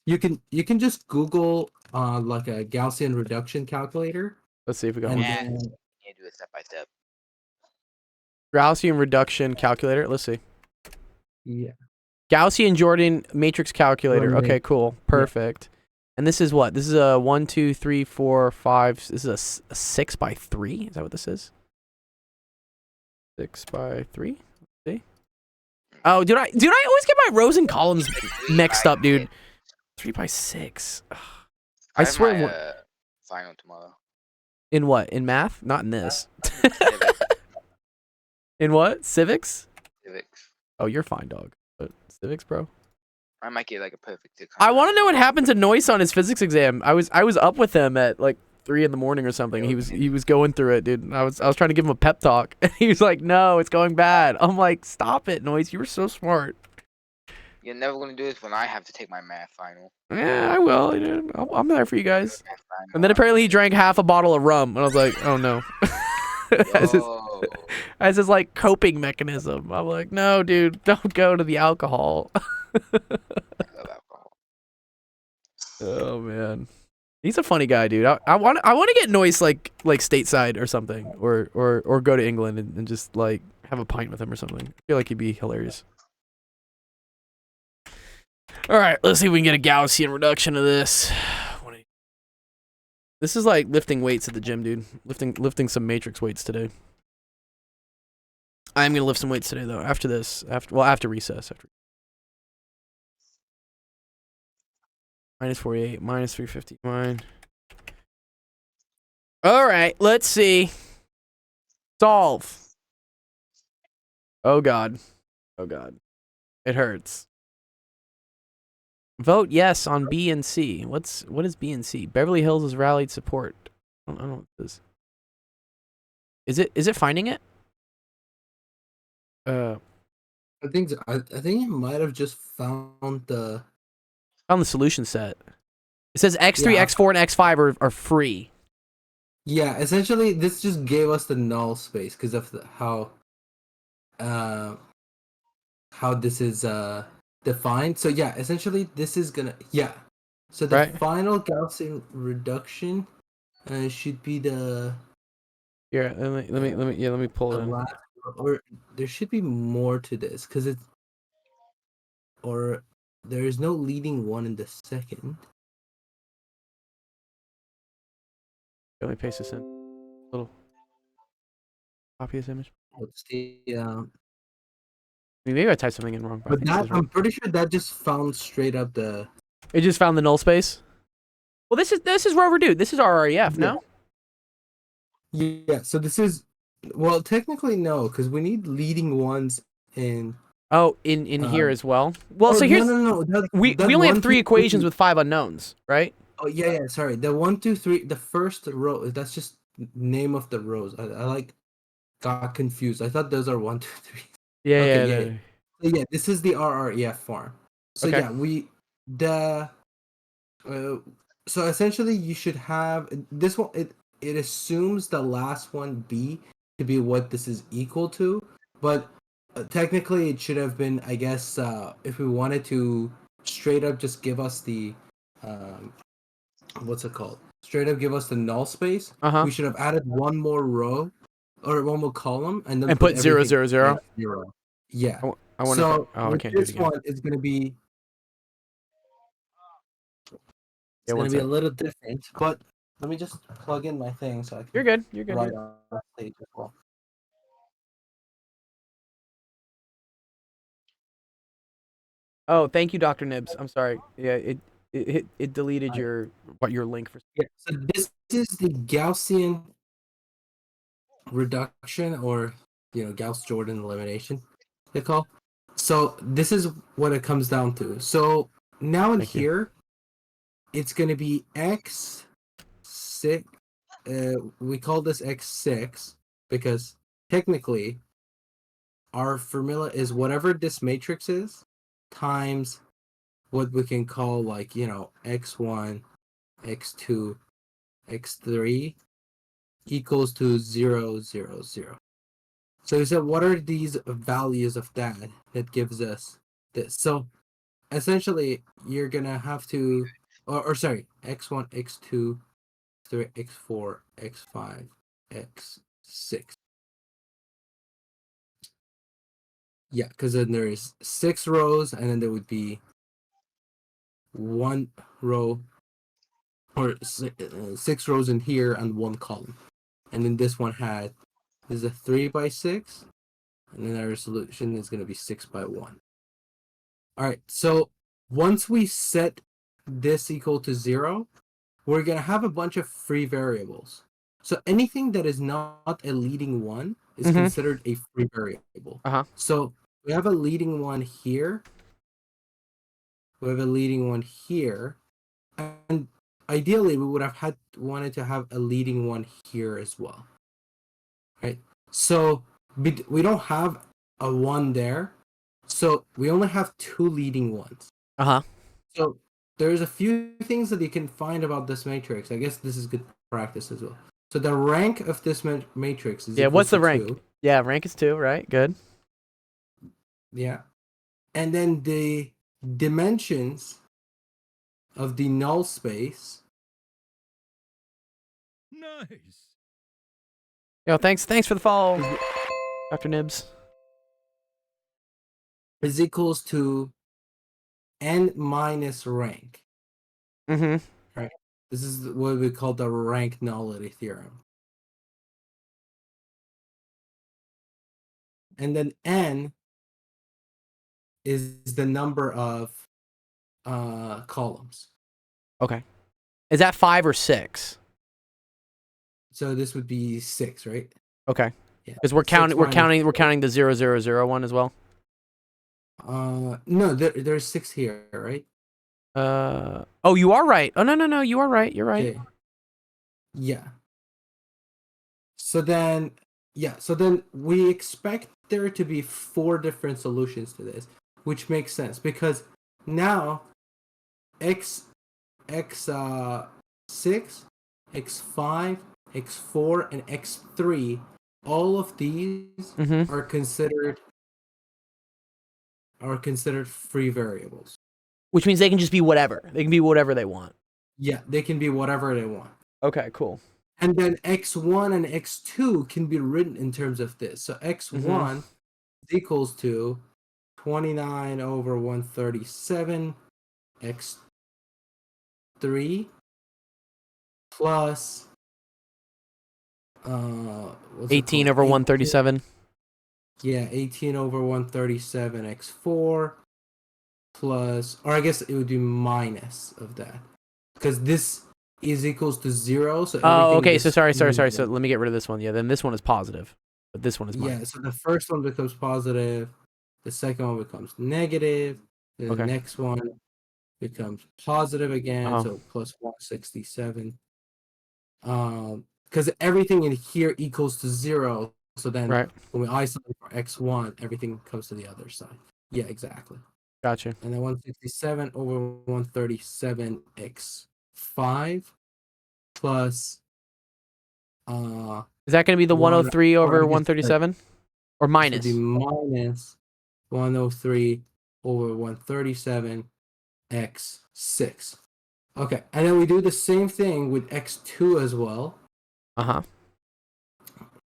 You can just Google like a Gaussian reduction calculator, Let's see if we got and one. Yeah. then Can't do it step by step. Gaussian reduction calculator. Let's see. yeah, Gaussian Jordan matrix calculator. Jordan Okay, cool. Perfect. And this is what? This is a 1, 2, 3, 4, 5. This is a 6 by 3. Is that what this is? 6 by 3. See? Oh, dude, I always get my rows and columns mixed up, dude. 3 by 6. Ugh. I have swear. my, final tomorrow. In what? In math? Not in this. Civics. In what? Civics? Civics. Oh, you're fine, dog. But civics, bro. I might get like a perfect 600. I want to know what happened to Noyce on his physics exam. I was up with him at like 3 in the morning or something. He was going through it, dude. And I was trying to give him a pep talk, and he was like, "No, it's going bad." I'm like, "Stop it, Noyce. You were so smart." You're never gonna do this when I have to take my math final. Yeah, I will. Dude. I'm there for you guys. Math final. And then apparently he drank half a bottle of rum, and I was like, "Oh no." Yo. As his like coping mechanism. I'm like, "No, dude, don't go to the alcohol." I love alcohol. Oh man, he's a funny guy, dude. I want to get Noyce like stateside or something, or go to England and just like have a pint with him or something. I feel like he'd be hilarious. All right, let's see if we can get a Gaussian reduction of this. This is like lifting weights at the gym, dude. Lifting some matrix weights today. I'm gonna lift some weights today though. After this, after recess. Minus 48, minus 350, mine. All right, let's see. Solve. Oh God. Oh God. It hurts. Vote yes on B and C. What is B and C? Beverly Hills has rallied support. I don't know what this is. Is it finding it? I think it might have just found the Found the solution set. It says X3, Yeah. X4, and X5 are free. yeah. Essentially, this just gave us the null space because of how this is defined. So yeah, essentially this is gonna So the Right. final Gaussian reduction should be the Here, let me pull it in. last, or there should be more to this because there is no leading one in the second. Let me paste this in. Little copy this image. Let's see. Maybe I typed something in wrong. But I But think this is right. I'm pretty sure that just found straight up the. It just found the null space. Well, this is Rover Dude. This is RREF, no? Yeah. So this is, well, technically no, because we need leading ones in Oh, in here Um, as well. Well, oh, so here's no. we That only have 1, 3 2, equations 3. with 5 unknowns, right? Oh yeah. Sorry, the 1, 2, 3. The first row. That's just name of the rows. I like got confused. I thought those are 1, 2, 3. Yeah, Okay, yeah. yeah. So yeah, this is the RREF form. So Okay. yeah, the uh, so essentially you should have this one. It assumes the last one B to be what this is equal to, but technically it should have been, I guess, if we wanted to straight up just give us the um, what's it called? Straight up give us the null space. Uh-huh. We should have added one more row or one more column and then And put put 0, everything 0, 0. at 0. Yeah. I wonder if So I with can't do it this again. one, it's gonna be Yeah, one a sec. little different. But let me just plug in my thing so I can You're good. You're good. write on the page as well. Oh, thank you, Dr. Nibs. I'm sorry. Yeah, it deleted your link for. Yeah. So this is the Gaussian reduction, or Gauss-Jordan elimination, they call. So this is what it comes down to. So now in Thank you. here, it's going to be x6. We call this x6 because technically our formula is whatever this matrix is times what we can call x1, x2, x3 equals to 0, 0, 0. So we said, what are these values of that gives us this? So essentially, you're gonna have to, or sorry, x1, x2, x3, x4, x5, x6. Yeah, because then there is 6 rows, and then there would be 1 row, or 6 rows in here and 1 column. And then this one this is a 3 by 6, and then our solution is going to be 6 by 1. All right, so once we set this equal to 0, we're going to have a bunch of free variables. So anything that is not a leading one is considered a free variable. So we have a leading one here. We have a leading one here. And ideally, we would have wanted to have a leading one here as well. Right? So we don't have a 1 there. So we only have 2 leading ones. So there's a few things that you can find about this matrix. I guess this is good practice as well. So the rank of this matrix is what's the rank? 2. Yeah, rank is 2, right? Good. Yeah. And then the dimensions of the null space. Nice. Yo, thanks for the follow, Dr. Nibs. Is equals to n minus rank. Right. This is what we call the rank nullity theorem. And then n is the number of columns. Okay. Is that 5 or 6? So this would be 6, right? Okay. Yeah. Because we're counting the 0, 0, 0 one as well. No, there's 6 here, right? Oh, you are right. Oh, no, you are right. You're right. Okay. Yeah. So then we expect there to be 4 different solutions to this, which makes sense because now x6, x5, x4, and x3, all of these are considered free variables. Which means they can just be whatever. They can be whatever they want. Yeah, they can be whatever they want. Okay, cool. And then x1 and x2 can be written in terms of this. So x1 is equals to 29 over 137 x3 plus 18 over 137. Yeah, 18 over 137 x4 plus, or I guess it would be minus of that, because this is equals to 0. So okay. So sorry. So let me get rid of this one. Yeah, then this one is positive, but this one is minus. Yeah. So the first one becomes positive, The second one becomes negative. The Okay. next one becomes positive again, Oh. so plus 167. Because everything in here equals to 0. So then Right. when we isolate for x1, everything comes to the other side. Yeah, exactly. Gotcha. And then 167 over 137 x5 plus Is that going to be the 103 or I over guess 137? Or this would minus? be minus 103 over 137 x6. Okay, and then we do the same thing with x2 as well, Uh-huh.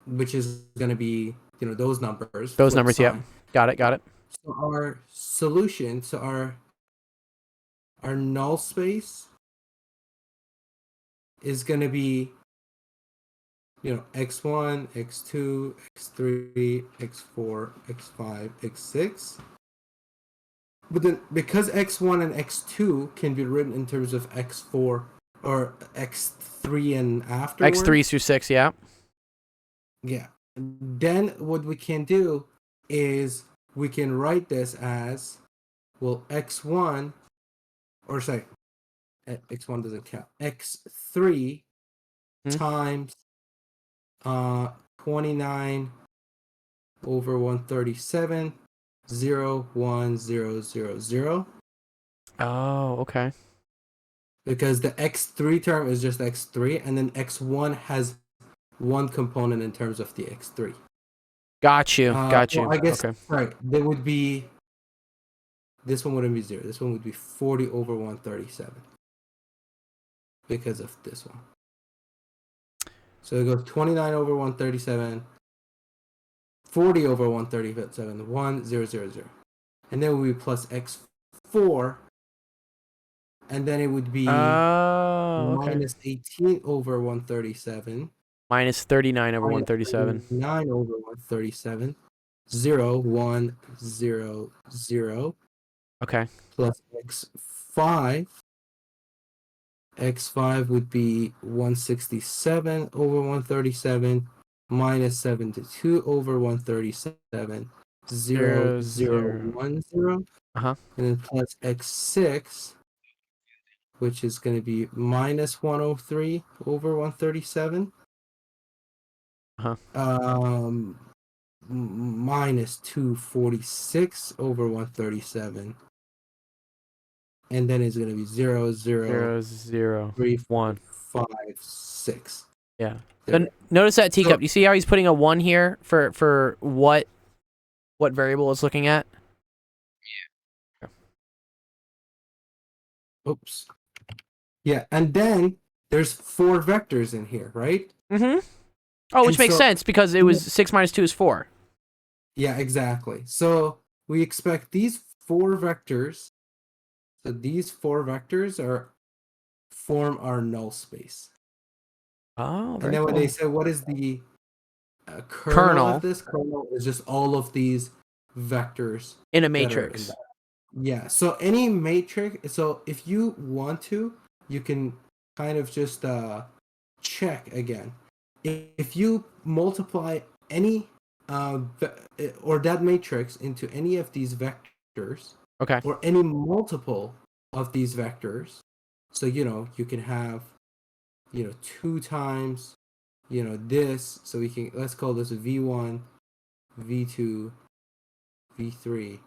which is going to be, those numbers. Those flip numbers, yep. side. Got it, got it. So our solution, so our null space is going to be, x1, x2, x3, x4, x5, x6. But then because x1 and x2 can be written in terms of x4 or x3 and afterwards. X3 through 6, yeah. Yeah. Then what we can do is we can write this as, well, x1, or sorry, x1 doesn't count. x3 times 29 over 137, 0, 1, 0, 0, 0. Oh, okay. Because the x3 term is just x3, and then x1 has one component in terms of the x3. Got you. Got you. Well, I guess, Okay. right, there would be, this one wouldn't be 0. This one would be 40 over 137. Because of this one. So it goes 29 over 137, 40 over 137, 1, 0, 0, 0. And then it would be plus x4, and then it would be Okay. minus 18 over 137. Minus 39 over minus 137. 9 over 137. 0, 1, 0, 0. Okay. Plus x5. x5 would be 167 over 137 minus 72 over 137. 0, 0, 1, 0. Uh-huh. And then plus x6, which is going to be minus 103 over 137. Minus 246 over 137. And then it's going to be 0, 0, 0, 0, 3, 1. 5, 6. Yeah. There. So notice that teacup. So- You see how he's putting a 1 here for what variable it's looking at? Oops. Yeah, and then there's 4 vectors in here, right? Mm-hmm. Oh, which And makes so- sense because it was 6 minus 2 is 4. Yeah, exactly. So we expect these 4 vectors. So these 4 vectors form our null space. Oh, And very then when cool. they say what is the kernel Kernel. of this, kernel is just all of these vectors In a that are in matrix. that. Yeah. So any matrix. So if you want to, you can kind of just check again. If you multiply any or that matrix into any of these vectors, Okay. or any multiple of these vectors, so you can have 2 times this, so let's call this v1, v2, v3,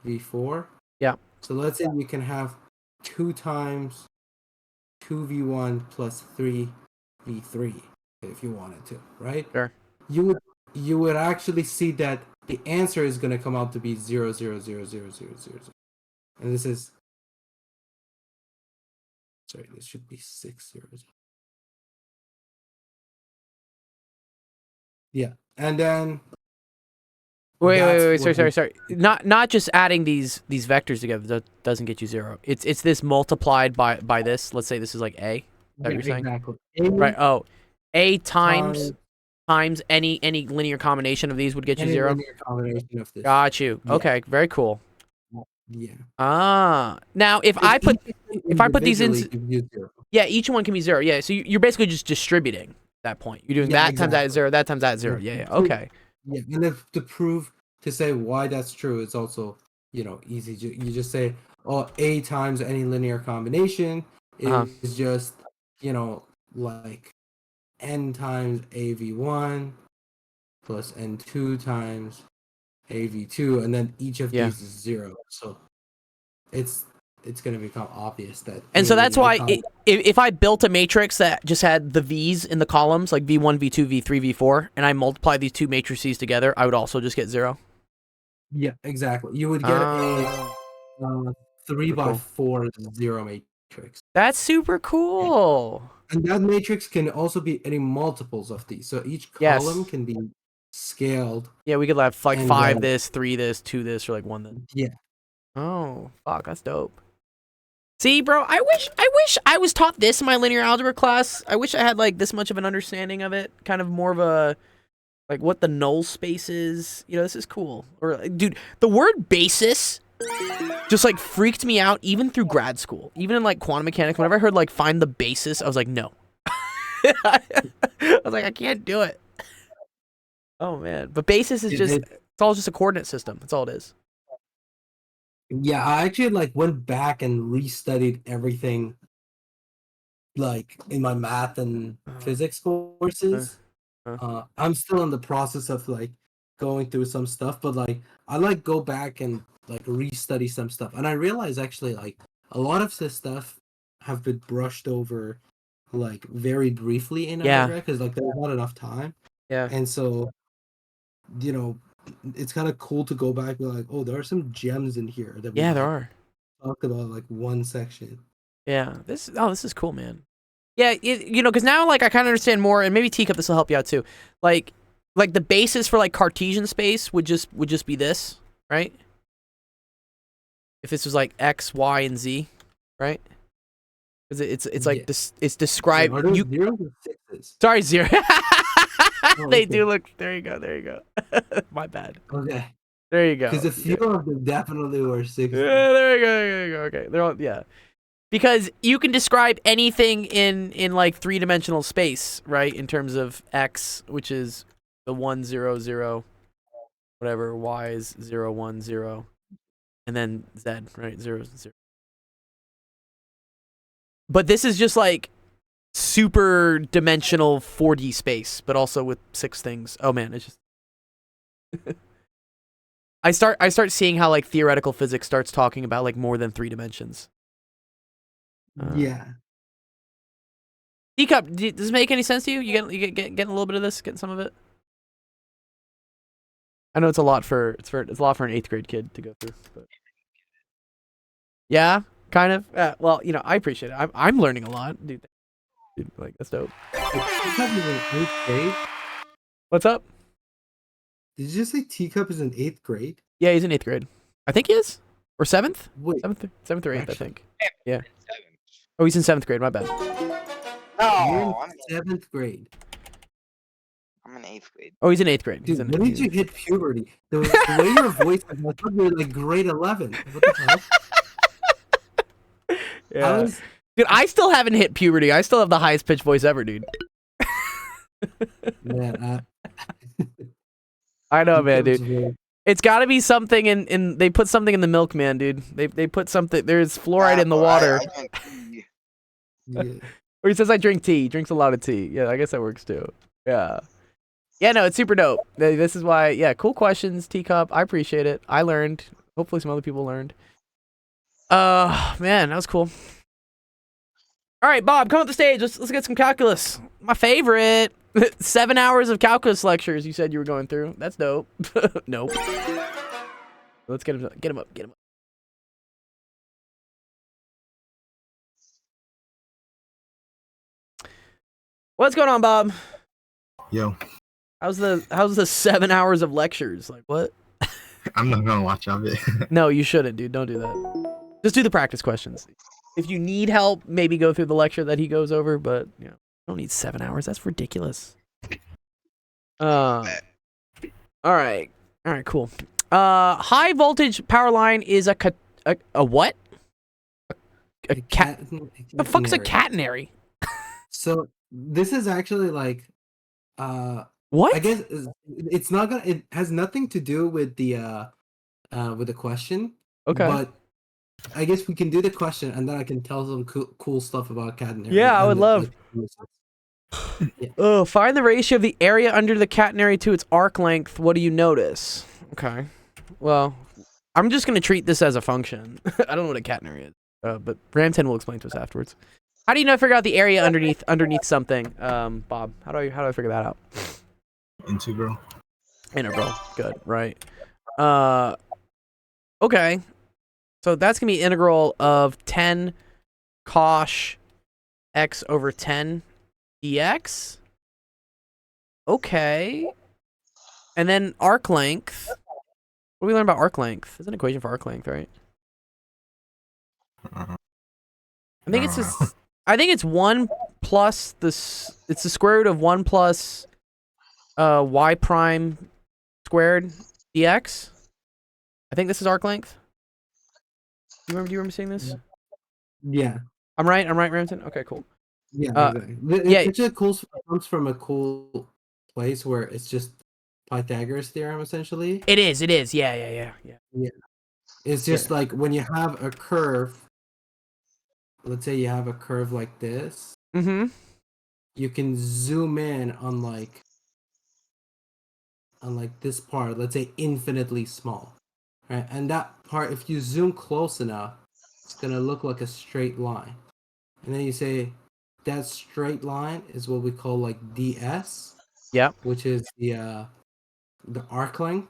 v4. Yeah. So let's say you can have 2 times 2v1 plus 3v3 if you wanted to, right? Sure. You would actually see that the answer is going to come out to be 0, 0, 0, 0, 0, 0. And this is, sorry, this should be 6 zeros. Yeah, and then Wait, that's sorry. Not just adding these vectors together doesn't get you 0. It's this multiplied by this. Let's say this is like A. That you're saying? exactly. Right. Oh, A times any linear combination of these would get you Any 0. linear combination of this. Got you. Yeah. Okay, very cool. Yeah. Now if I put these in, individually gives you 0. yeah, each one can be 0. Yeah, so you're basically just distributing at that point. You're doing Yeah, that times that exactly. 0, that times that 0. Yeah. Okay. Yeah, and then to prove to say why that's true is also, easy. You just say, oh, A times any linear combination Uh-huh. is just, like n times AV1 plus n2 times AV2, and then each of Yeah. these is 0. So it's going to become obvious that. And so any that's linear why if I built a matrix that just had the V's in the columns, like V1, V2, V3, V4, and I multiply these two matrices together, I would also just get 0. Yeah, exactly. You would get a 3 Super by cool. 4 0 matrix. That's super cool. And that matrix can also be any multiples of these. So each Yes. column can be scaled. Yeah, we could have like And 5 then- this, 3 this, 2 this, or like 1 this. Yeah. Oh, fuck, that's dope. See, bro, I wish I was taught this in my linear algebra class. I wish I had like this much of an understanding of it, kind of more of a like what the null space is. This is cool. Or dude, the word basis just like freaked me out even through grad school. Even in like quantum mechanics, whenever I heard like find the basis, I was like, no. I was like, I can't do it. Oh man. But basis is just it's all just a coordinate system. That's all it is. Yeah, I actually like went back and restudied everything like in my math and physics courses. I'm still in the process of like going through some stuff, but like I like go back and like restudy some stuff. And I realize actually like a lot of this stuff have been brushed over like very briefly in undergrad because like there's not enough time. Yeah. And so it's kind of cool to go back and be like, oh, there are some gems in here that we there are. talked about like one section. Yeah, this is cool, man. Yeah, because now like I kind of understand more, and maybe Teacup, this will help you out too. Like the basis for like Cartesian space would just be this, right? If this was like X, Y, and Z, right? Because it's like Yeah. it's described. Are those zeros or sixes? Sorry, 0. Oh, They okay. do look. There you go. My bad. Okay. There you go. Because a few of them definitely were sixes. Yeah, there you go. Okay, they're all because you can describe anything in like 3-dimensional space, right? In terms of X, which is the 1, 0, 0, whatever. Y is 0, 1, 0, and then Z, right? 0, 0. But this is just like super dimensional 4D space, but also with 6 things. Oh man, it's just. I start seeing how like theoretical physics starts talking about like more than 3 dimensions. Yeah. Teacup, does this make any sense to you? You getting a little bit of this, getting some of it. I know it's a lot for an 8th grade kid to go through. But... Yeah, kind of. Well, I appreciate it. I'm learning a lot, dude. Like that's dope. Teacup is in 8th grade? What's up? Did you just say Teacup is in 8th grade? Yeah, he's in 8th grade. I think he is, or 7th. Wait. 7th or 8th, I think. Yeah. 7. Oh, he's in 7th grade. My bad. No, You're in 7th grade. I'm in 8th grade. Oh, he's in 8th grade. Dude, when did you hit puberty? The way your voice is, I thought you were like grade 11. What the hell? Yeah. Dude, I still haven't hit puberty. I still have the highest pitched voice ever, dude. Man, I know, man, Teacup's dude. very- It's got to be something in. They put something in the milk, man, dude. They put something. There's fluoride in the water. I drink tea. Yeah. Or he says I drink tea. He drinks a lot of tea. Yeah, I guess that works too. Yeah. Yeah, no, it's super dope. This is why. Yeah, cool questions, Teacup. I appreciate it. I learned. Hopefully, some other people learned. Man, that was cool. All right, Bob, come up the stage. Let's get some calculus. My favorite. 7 hours of calculus lectures. You said you were going through. That's dope. Nope. Let's get him up. Get him up. What's going on, Bob? Yo, How's the 7 hours of lectures? Like what? I'm not gonna watch of it. No, you shouldn't, dude. Don't do that. Just do the practice questions. If you need help, maybe go through the lecture that he goes over, but you don't need 7 hours. That's ridiculous. All right, cool. High voltage power line is a what? A cat? The fuck's a catenary? So this is actually like What? I guess it's not gonna. It has nothing to do with the question. Okay. But I guess we can do the question, and then I can tell some cool stuff about catenary. Yeah, I would love. Yeah. Oh, find the ratio of the area under the catenary to its arc length. What do you notice? Okay. Well, I'm just gonna treat this as a function. I don't know what a catenary is, but Ramton will explain to us afterwards. How do you know figure out the area underneath something, Bob? How do I figure that out? Integral. Integral. Good. Right. Okay. So that's gonna be integral of 10 cosh x over 10 dx. Okay. And then arc length. What do we learn about arc length? There's an equation for arc length, right? Uh, I think it's just. I think it's 1 plus this. It's the square root of 1 plus y prime squared dx. I think this is arc length. Do you remember seeing this? Yeah. I'm right, Ramton? Okay, cool. Yeah. Exactly. yeah. It's actually cool. It comes from a cool place where it's just Pythagoras theorem, essentially. It is. Yeah. It's just like when you have a curve. Let's say you have a curve like this. Mm-hmm. You can zoom in on this part. Let's say infinitely small, right? And that part, if you zoom close enough, it's gonna look like a straight line. And then you say that straight line is what we call like ds. Yeah. Which is the arc length.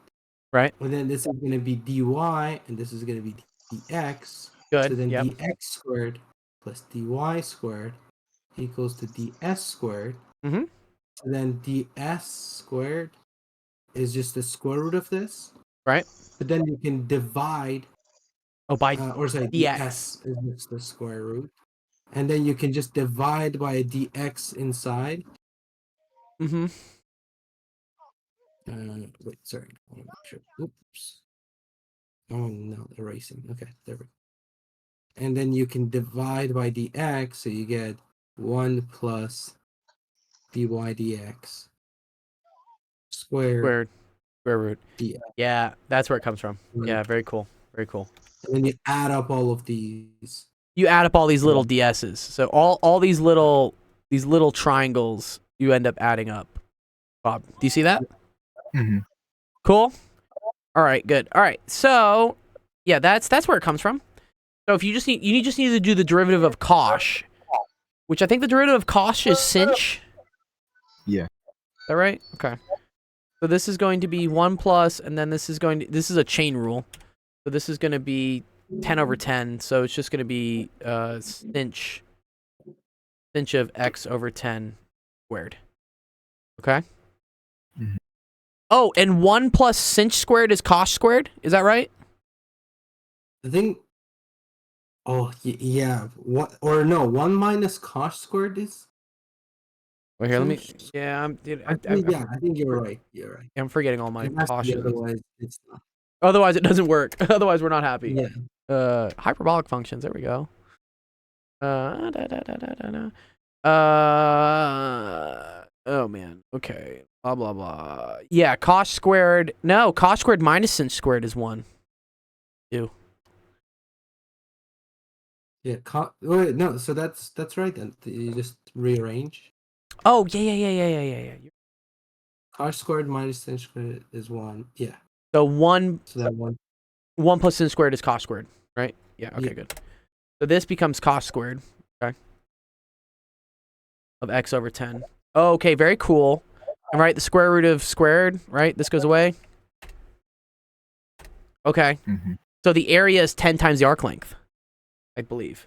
Right. And then this is gonna be dy, and this is gonna be dx. Good. So then yep. dx squared plus dy squared equals to ds squared. Mm-hmm. So then ds squared is just the square root of this. Right. But then you can divide. Oh, by or sorry, dx. ds is just the square root. And then you can just divide by a dx inside. Mm-hmm. Wait, sorry. I want to make sure. Oops. Oh, no, erasing. Okay, there we go. And then you can divide by dx, so you get 1 plus dy dx square root. dx. Yeah, that's where it comes from. Right. Yeah, very cool. Very cool. And then you add up all of these. You add up all these little DS's. So all these little triangles you end up adding up. Bob, do you see that? Mm-hmm. Cool. All right, good. All right. So, yeah, that's where it comes from. So if you just need to do the derivative of cosh, which I think the derivative of cosh is sinh. Yeah. Is that right? Okay. So this is going to be 1 plus, and then this is a chain rule. So this is going to be 10 over 10. So it's just going to be sinh of x over 10 squared. Okay? Mm-hmm. Oh, and 1 plus sinh squared is cosh squared? Is that right? I think. Oh, yeah. What? Or no, 1 minus cosh squared is. Well, here, let me. Sinh- Yeah, I think you're right. You're right. I'm forgetting all my It has to be, cautions. otherwise, it's not. Otherwise, it doesn't work. Otherwise, we're not happy. Yeah. Hyperbolic functions. There we go. Oh man. Okay. Blah blah blah. Yeah. Cosh squared. No. Cosh squared minus sinh squared is 1. Ew. Yeah. Wait, no. So that's right then. You just rearrange. Oh yeah. Cosh squared minus sinh squared is 1. Yeah. So 1 So that 1. plus sinh squared is cosh squared, right? Yeah. Okay. Yeah. Good. So this becomes cosh squared. Okay. Of x over 10. Oh, okay. Very cool. And right, the square root of squared, right? This goes away. Okay. Mm-hmm. So the area is 10 times the arc length, I believe.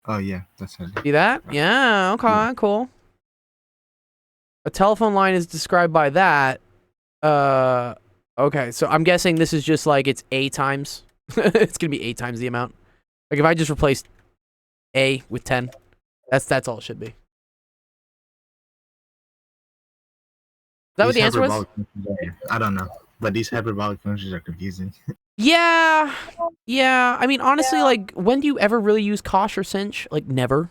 Oh yeah, that's it. See that? Yeah. Okay. Yeah. Cool. A telephone line is described by that. Okay. So I'm guessing this is just like it's a times. It's gonna be 8 times the amount. Like if I just replaced a with 10, that's all it should be. Is that what the answer was? I don't know, but these hyperbolic functions are confusing. Yeah. I mean, honestly, like, when do you ever really use cosh or sinh? Like, never.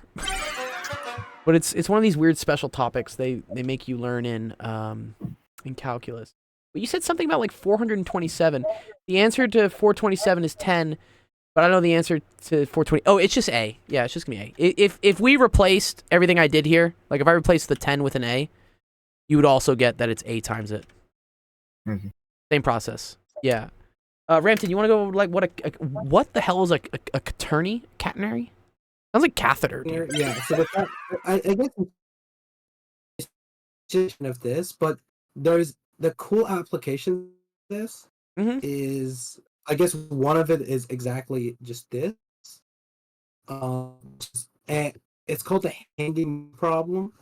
But it's one of these weird special topics they make you learn in in calculus. But you said something about like 427. The answer to 427 is 10, but I don't know the answer to 420. Oh, it's just A. Yeah, it's just gonna be A. If we replaced everything I did here, like if I replaced the 10 with an A, you would also get that it's A times it. Mhm. Same process. Yeah. Rampton, you want to go like what the hell is a quaternary? Catenary? Sounds like catheter. Dude. Yeah, so I guess it's of this, but there's the cool application of this Mhm. is, I guess one of it is exactly just this. And it's called the hanging problem,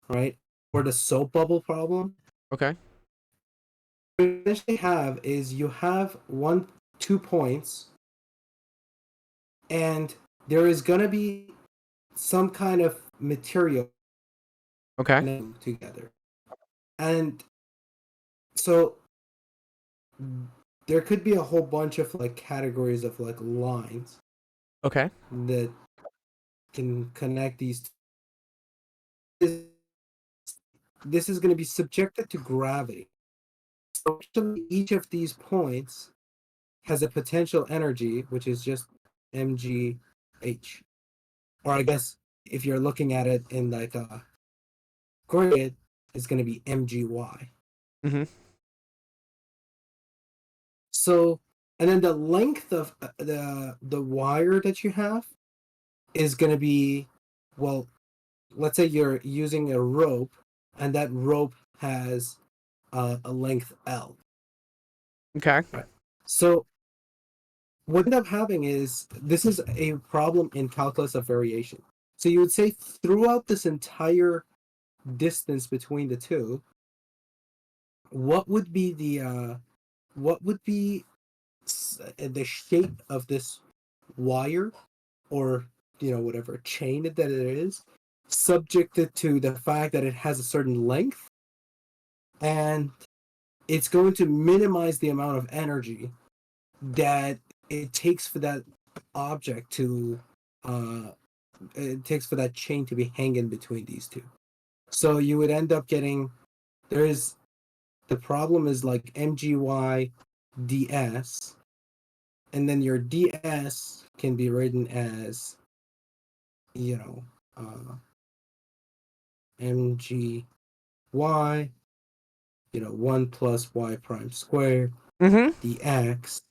right? Or the soap bubble problem. Okay. What you essentially have is you have 2 points, and there is gonna be some kind of material Okay. connected together. And so there could be a whole bunch of like categories of like lines Okay. that can connect these. This is going to be subjected to gravity. So actually each of these points has a potential energy, which is just mgh. Or I guess if you're looking at it in like a grid, it's going to be mgy. Mhm. So, and then the length of the wire that you have is going to be, well, let's say you're using a rope, and that rope has a length L. Okay. So, what you end up having is, this is a problem in calculus of variation. So you would say throughout this entire distance between the two, what would be the shape of this wire, or whatever chain that it is, subjected to the fact that it has a certain length, and it's going to minimize the amount of energy that it takes for that object to it takes for that chain to be hanging between these two. So you would end up getting, the problem is like mgy ds, and then your ds can be written as mgy 1 plus y prime squared Mhm. dx,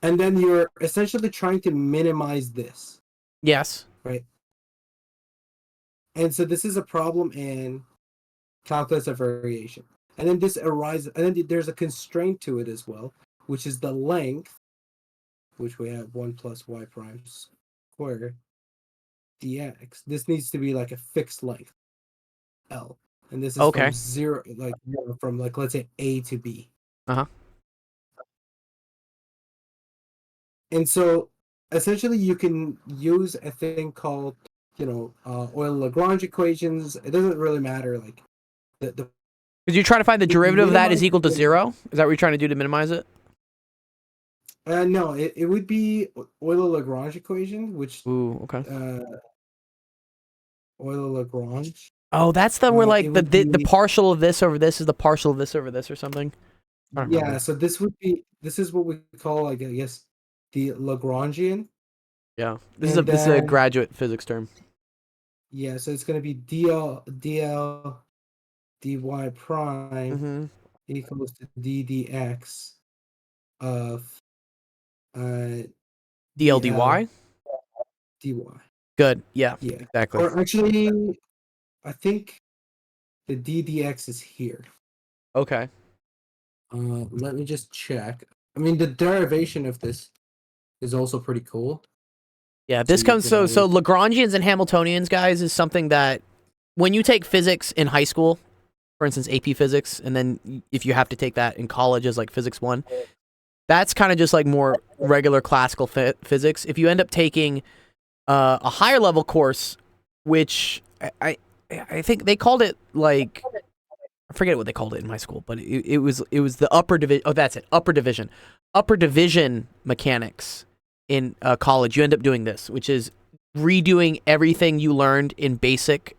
and then you're essentially trying to minimize this, Yes. right? And so this is a problem in calculus of variation. And then this arises, and then there's a constraint to it as well, which is the length, which we have 1 plus y prime squared dx. This needs to be like a fixed length, L. And this is Okay. from zero, from like, let's say A to B. Uh-huh. And so essentially you can use a thing called, Euler-Lagrange equations. It doesn't really matter, like, the Because you're trying to find the It derivative of that is minimizes equal to the- 0? Is that what you're trying to do to minimize it? no, it would be Euler-Lagrange equation, which Ooh, okay. Euler-Lagrange. Oh, that's the where it like the would be- partial of this over this is the partial of this over this or something? I don't Yeah, remember. so this is what we call, like, I guess, the Lagrangian. Yeah. This And is a then- graduate physics term. Yeah, so it's going to be dl dy prime Mhm. equals to ddx of DLDY? dy. Good. Yeah. Yeah. Exactly. Or actually, I think the ddx is here. Okay. Let me just check. I mean, the derivation of this is also pretty cool. Yeah, this you comes can so always- Lagrangians and Hamiltonians, guys, is something that when you take physics in high school, for instance, AP physics, and then if you have to take that in college as like physics 1, that's kind of just like more regular classical physics. If you end up taking a higher level course, which I think they called it like, I forget what they called it in my school, but it was the upper division. Oh, that's it, upper division mechanics in college. You end up doing this, which is redoing everything you learned in basic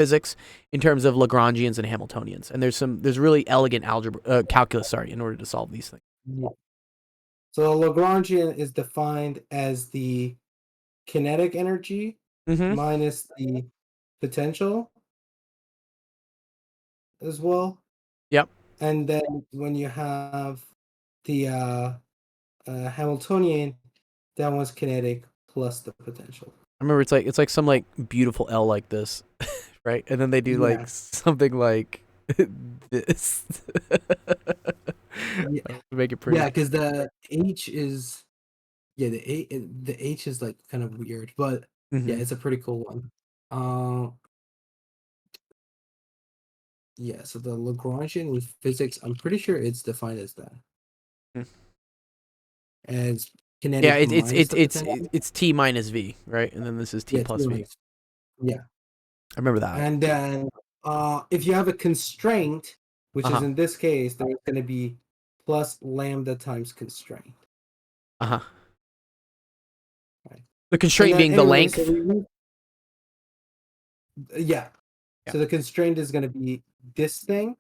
physics in terms of Lagrangians and Hamiltonians, and there's really elegant algebra calculus in order to solve these things. Yeah. So Lagrangian is defined as the kinetic energy Mm-hmm. minus the potential as well. Yep. And then when you have the Hamiltonian, that one's kinetic plus the potential. I remember it's like some like beautiful L like this, right? And then they do like Yeah. something like this. Yeah. To make it pretty. Yeah, because the H is the H is like kind of weird, but Mhm. yeah, it's a pretty cool one. Yeah, so the Lagrangian with physics, I'm pretty sure it's defined as that. Hmm. As kinetic. Yeah, minus the potential. it's T minus V, right? And then this is T Yeah, plus T V. minus- Yeah. I remember that. And then if you have a constraint, which is Uh-huh. in this case, there's going to be plus lambda times constraint. Uh-huh. Right. The constraint And being then the anyway, length. so yeah. Yeah. So the constraint is going to be this thing,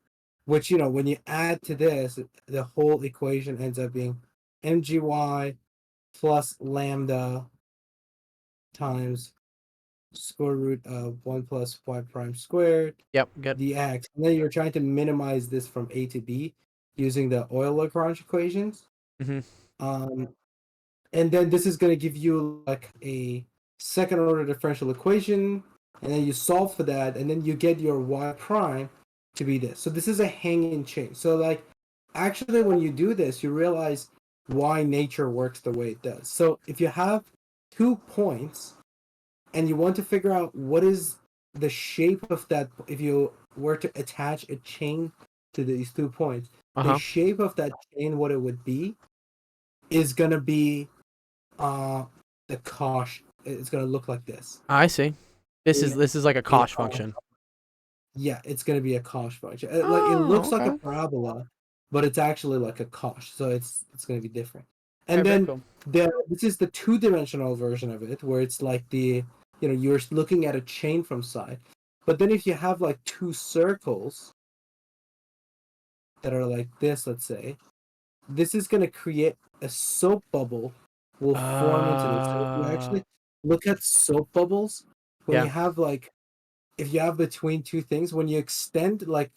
which, when you add to this, the whole equation ends up being mgy plus lambda times square root of 1 plus y prime squared Yep, good. dx. And then you're trying to minimize this from a to b using the Euler-Lagrange equations. Mhm. And then this is going to give you like a second order differential equation, and then you solve for that, and then you get your y prime to be this. So this is a hanging chain. So like actually when you do this, you realize why nature works the way it does. So if you have 2 points and you want to figure out what is the shape of that, if you were to attach a chain to these 2 points, Uh-huh. the shape of that chain, what it would be, is going to be the cosh. It's going to look like this. I see. This Yeah. is like a cosh function. Yeah, it's going to be a cosh function. Like it Oh, looks like a okay. parabola, but it's actually like a cosh. So it's going to be different. And Okay, very then cool. this is the 2-dimensional version of it, where it's like you're looking at a chain from side. But then if you have like 2 circles that are like this, let's say, this is going to create a soap bubble will form into this. So if you actually look at soap bubbles, when Yeah. you have like, if you have between 2 things, when you extend like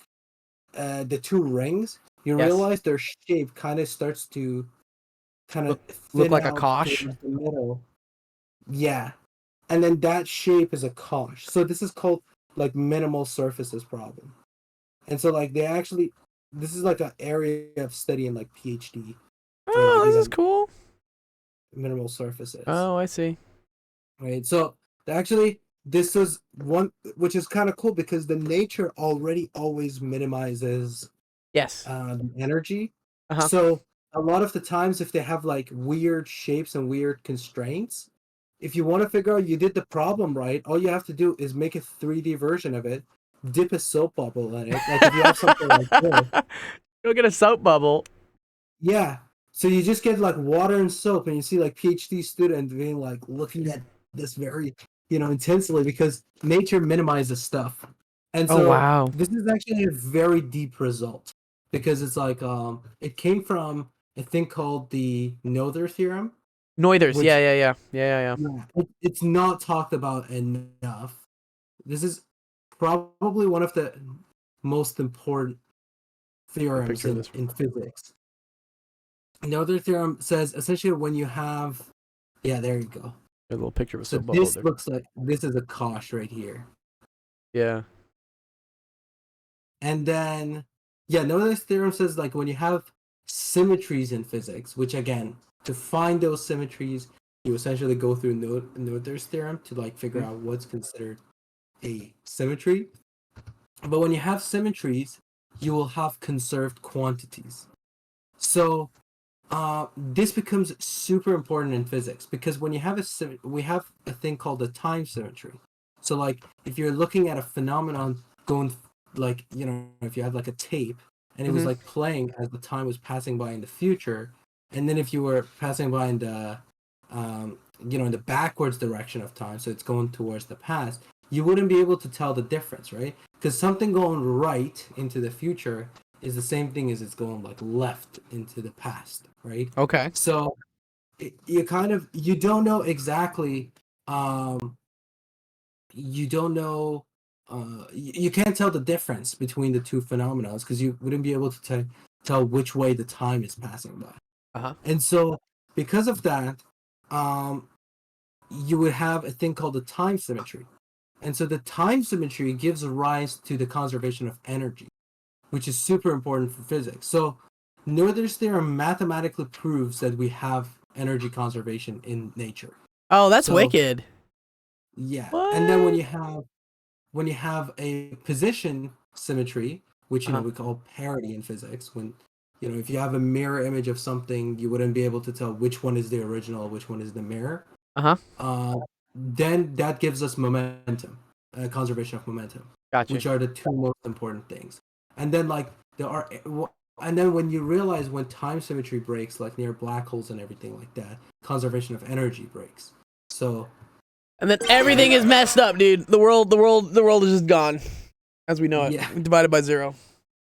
the 2 rings, you Yes. realize their shape kind of starts to Look like a cosh? towards the middle. Yeah. And then that shape is a cosh. So this is called like minimal surfaces problem. And so like this is like an area of study in like PhD. Oh, like, this you is know, cool. Minimal surfaces. Oh, I see. Right. So actually this is one which is kind of cool because the nature already always minimizes Yes. energy. Uh-huh. So a lot of the times if they have like weird shapes and weird constraints, if you want to figure out you did the problem right, all you have to do is make a 3D version of it, dip a soap bubble in it. Like if you have something like this. Go get a soap bubble. Yeah. So you just get like water and soap, and you see like PhD student being like looking at this very, intensely because nature minimizes stuff. And Oh, so wow. this is actually a very deep result because it's like it came from a thing called the Noether theorem. Noethers. Which- Yeah. Yeah, it's not talked about enough. This is probably one of the most important theorems picture of this. in physics. Noether theorem says essentially when you have, there you go. A little picture of a So soap bubble this there. looks like this is a cosh right here. Yeah. And then, Noether's theorem says like when you have symmetries in physics, which again, to find those symmetries, you essentially go through Noether's theorem to like figure out what's considered a symmetry. But when you have symmetries, you will have conserved quantities. So this becomes super important in physics because when you have we have a thing called a time symmetry. So like if you're looking at a phenomenon going like if you have like a tape and it was like playing as the time was passing by in the future, and then if you were passing by in the in the backwards direction of time, so it's going towards the past, you wouldn't be able to tell the difference, right? Because something going right into the future is the same thing as it's going like left into the past, right? Okay. So you don't know exactly, you don't know, you can't tell the difference between the two phenomena because you wouldn't be able to tell which way the time is passing by. Uh-huh. And so because of that, you would have a thing called the time symmetry. And so the time symmetry gives rise to the conservation of energy, which is super important for physics. So Noether's theorem mathematically proves that we have energy conservation in nature. Oh, that's So- wicked. Yeah. And then when What? you have a position symmetry, which Uh-huh. we call parity in physics, when if you have a mirror image of something, you wouldn't be able to tell which one is the original, which one is the mirror. Uh-huh. Then that gives us momentum, conservation of momentum, Gotcha. which are the two most important things. And then and then when you realize when time symmetry breaks, like near black holes and everything like that, conservation of energy breaks. So And then everything is messed up, dude. The world is just gone, as we know it, Yeah. divided by 0.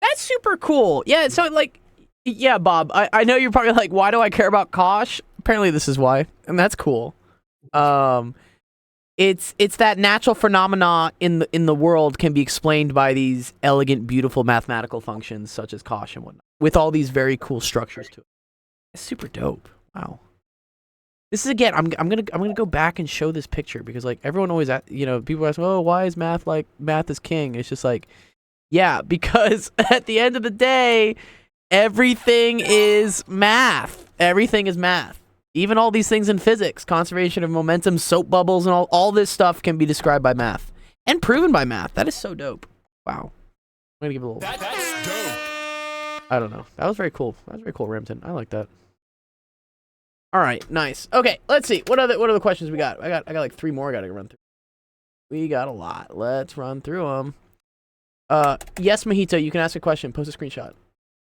That's super cool. Yeah. So like, yeah, Bob. I know you're probably like, why do I care about Kosh? Apparently, this is why, and that's cool. It's that natural phenomena in the world can be explained by these elegant, beautiful mathematical functions such as Kosh and whatnot, with all these very cool structures to it. It's super dope. Wow. This is again. I'm gonna go back and show this picture because like everyone always people ask, oh, why is math is king? It's just like, yeah, because at the end of the day, everything is math. Everything is math. Even all these things in physics, conservation of momentum, soap bubbles, and all this stuff can be described by math and proven by math. That is so dope. Wow. I'm gonna give it a little. That's dope. I don't know. That was very cool. That was very cool, Rampton. I like that. All right, nice. Okay, let's see. What other questions we got? I got like 3 more I got to run through. We got a lot. Let's run through them. Yes, Mojito, you can ask a question. Post a screenshot.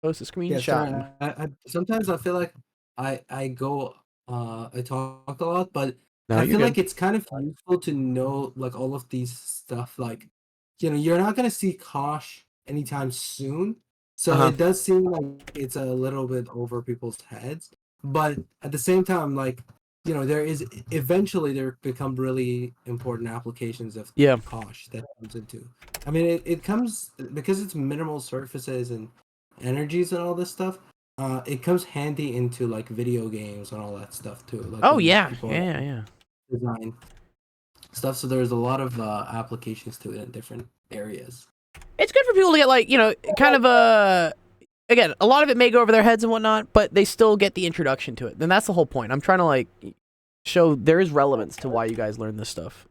Post a yeah, screenshot. sorry, I sometimes I feel like I go I talk a lot, but No, I you're feel good. like it's kind of useful to know like all of these stuff. Like, you're not gonna see Kosh anytime soon, so Uh-huh. it does seem like it's a little bit over people's heads. But at the same time, like, there is eventually there become really important applications of Yeah. Kosh that comes into. I mean, it comes because it's minimal surfaces and energies and all this stuff. It comes handy into like video games and all that stuff too. Like Oh when yeah, people yeah. design stuff. So there's a lot of applications to it in different areas. It's good for people to get like kind of again, a lot of it may go over their heads and whatnot, but they still get the introduction to it. And that's the whole point. I'm trying to like show there is relevance to why you guys learn this stuff.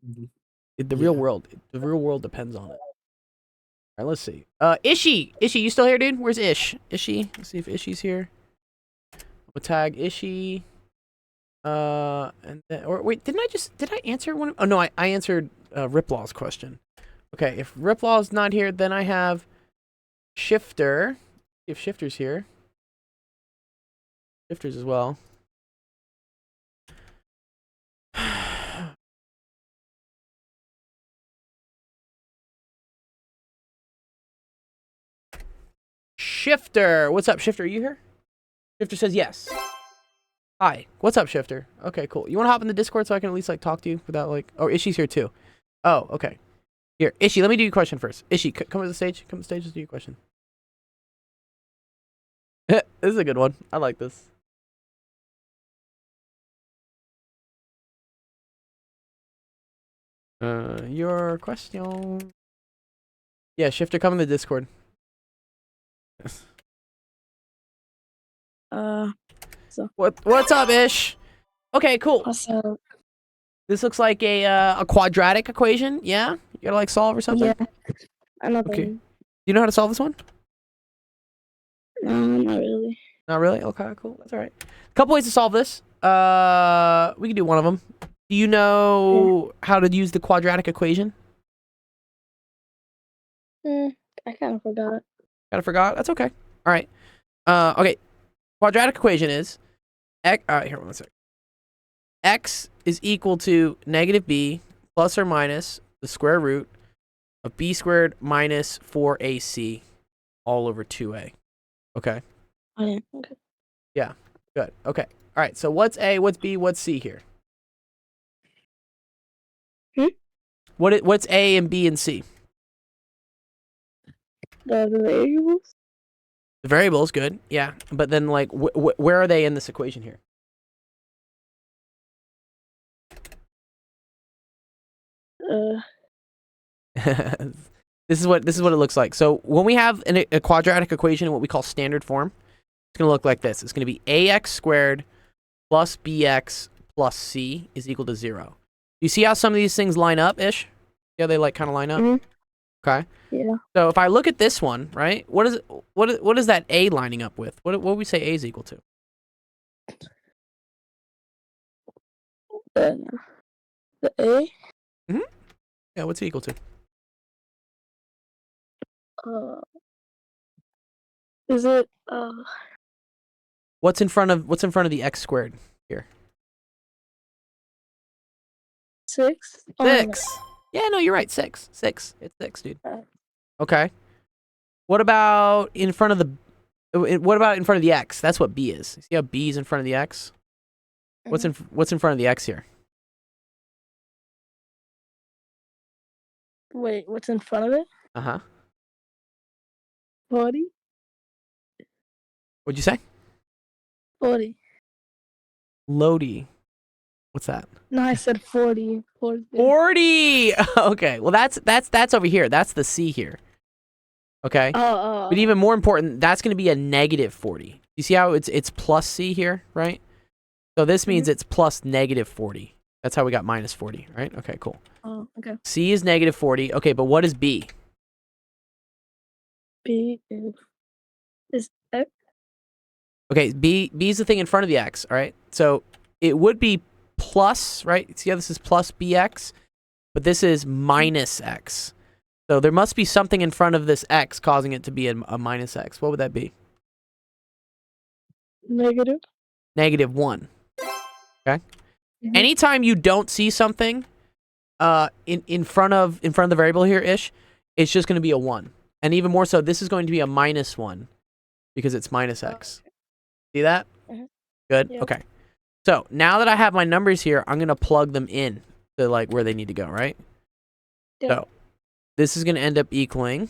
Mhm. The Yeah. real world depends on it. All right, let's see. Ishi, you still here, dude? Where's Ish? Ishi, let's see if Ishi's here. We'll tag Ishi. And then, or wait, did I answer one? Oh no, I answered Riplaw's question. Okay, if Riplaw's not here, then I have Shifter. If Shifter's here. Shifters as well. Shifter, what's up, Shifter? Are you here? Shifter says yes. Hi, what's up, Shifter? Okay, cool. You want to hop in the Discord so I can at least like talk to you without like? Oh, Ishi's here too. Oh, okay. Here, Ishi, let me do your question first. Ishi, come to the stage. Come to the stage. Let's do your question. This is a good one. I like this. Your question. Yeah, Shifter, come in the Discord. What's up, Ish? Okay, cool. Also, This looks like a quadratic equation. Yeah, you gotta like solve or something. yeah, another Okay. one. Do you know how to solve this one? No, not really. Not really. Okay, cool. That's all right. A couple ways to solve this. We can do one of them. Do you know how to use the quadratic equation? I kind of forgot. Kinda forgot. That's okay. All right. Okay. Quadratic equation is x. Here, one sec. X is equal to negative b plus or minus the square root of b squared minus 4ac all over 2a. Okay. Okay. Okay. Good. Okay. All right. So what's A? What's B? What's C here? What's A and B and C? The variables. The variables, good. Yeah. But then, like, where are they in this equation here? This is what it looks like. So when we have a quadratic equation in what we call standard form, it's going to look like this. It's going to be ax squared plus bx plus c is equal to 0. You see how some of these things line up ish? Yeah, they like kind of line up. Mhm. Okay. Yeah. So if I look at this one, right? What is that a lining up with? What would we say a is equal to? The A. Yeah, what's it equal to? Is it What's in front of the x squared here? 6? 6. Yeah, no, you're right. 6. 6. It's 6, dude. Uh. Okay. What about in front of the x? That's what b is. See how b is in front of the x? What's in front of the x here? Wait, what's in front of it? Uh-huh. 40? What'd you say? 40. Lodi. What's that? No, I said 40. 40. 40. Okay. Well, that's over here. That's the c here. Okay. Oh. But even more important, that's going to be a negative 40. You see how it's plus c here, right? So this means it's plus negative 40. That's how we got minus 40, right? Okay, cool. Oh, okay. C is negative 40. Okay, but what is B? B is X. Okay, B is the thing in front of the X, all right? So it would be plus, right? See how this is plus BX? But this is minus X. So there must be something in front of this X causing it to be a minus X. What would that be? Negative. Negative 1. Okay? Mhm. Anytime you don't see something in front of the variable here ish, it's just going to be a 1. And even more so, this is going to be a minus 1 because it's minus X. See that? Mhm. Good? Yep. Okay. So now that I have my numbers here, I'm going to plug them in to like where they need to go, right? Yep. So this is going to end up equaling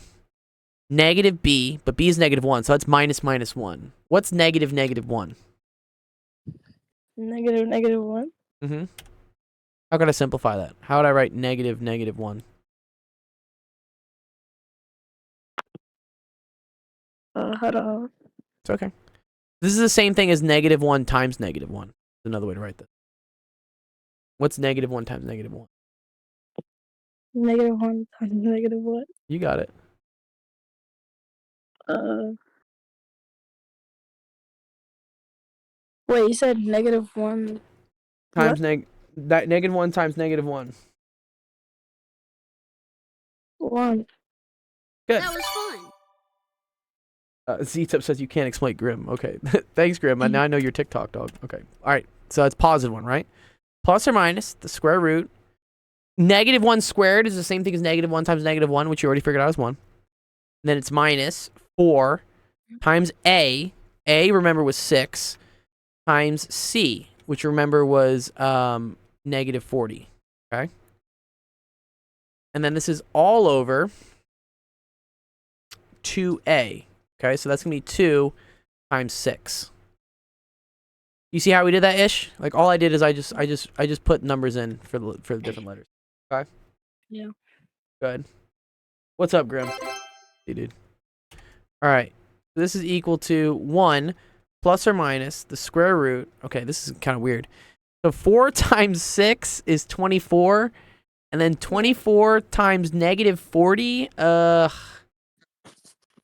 negative B, but B is negative 1, so that's minus 1. What's negative 1? Negative 1. Mm-hmm. How could I simplify that? How would I write negative 1? Hold on. It's okay. This is the same thing as negative 1 times negative 1. That's another way to write this. What's negative 1 times negative 1? Negative 1 times negative 1. You got it. Wait, you said negative 1 Times negative 1 times negative 1. 1. Good. That was fun. Z-Tip says you can't exploit Grim. Okay. Thanks, Grim. Now I know your TikTok dog. Okay. All right. So it's positive 1, right? Plus or minus the square root. Negative 1 squared is the same thing as negative 1 times negative 1, which you already figured out is 1. And then it's minus 4 times A. A, remember, was 6 times C, which remember was negative 40. Okay. And then this is all over 2A. Okay, so that's going to be 2 times 6. You see how we did that ish? Like all I did is I just put numbers in for the different letters. Okay? Yeah. Good. What's up, Grim? Hey, dude. All right. So this is equal to 1 plus or minus the square root. Okay, this is kind of weird. So 4 times 6 is 24. And then 24 times negative 40.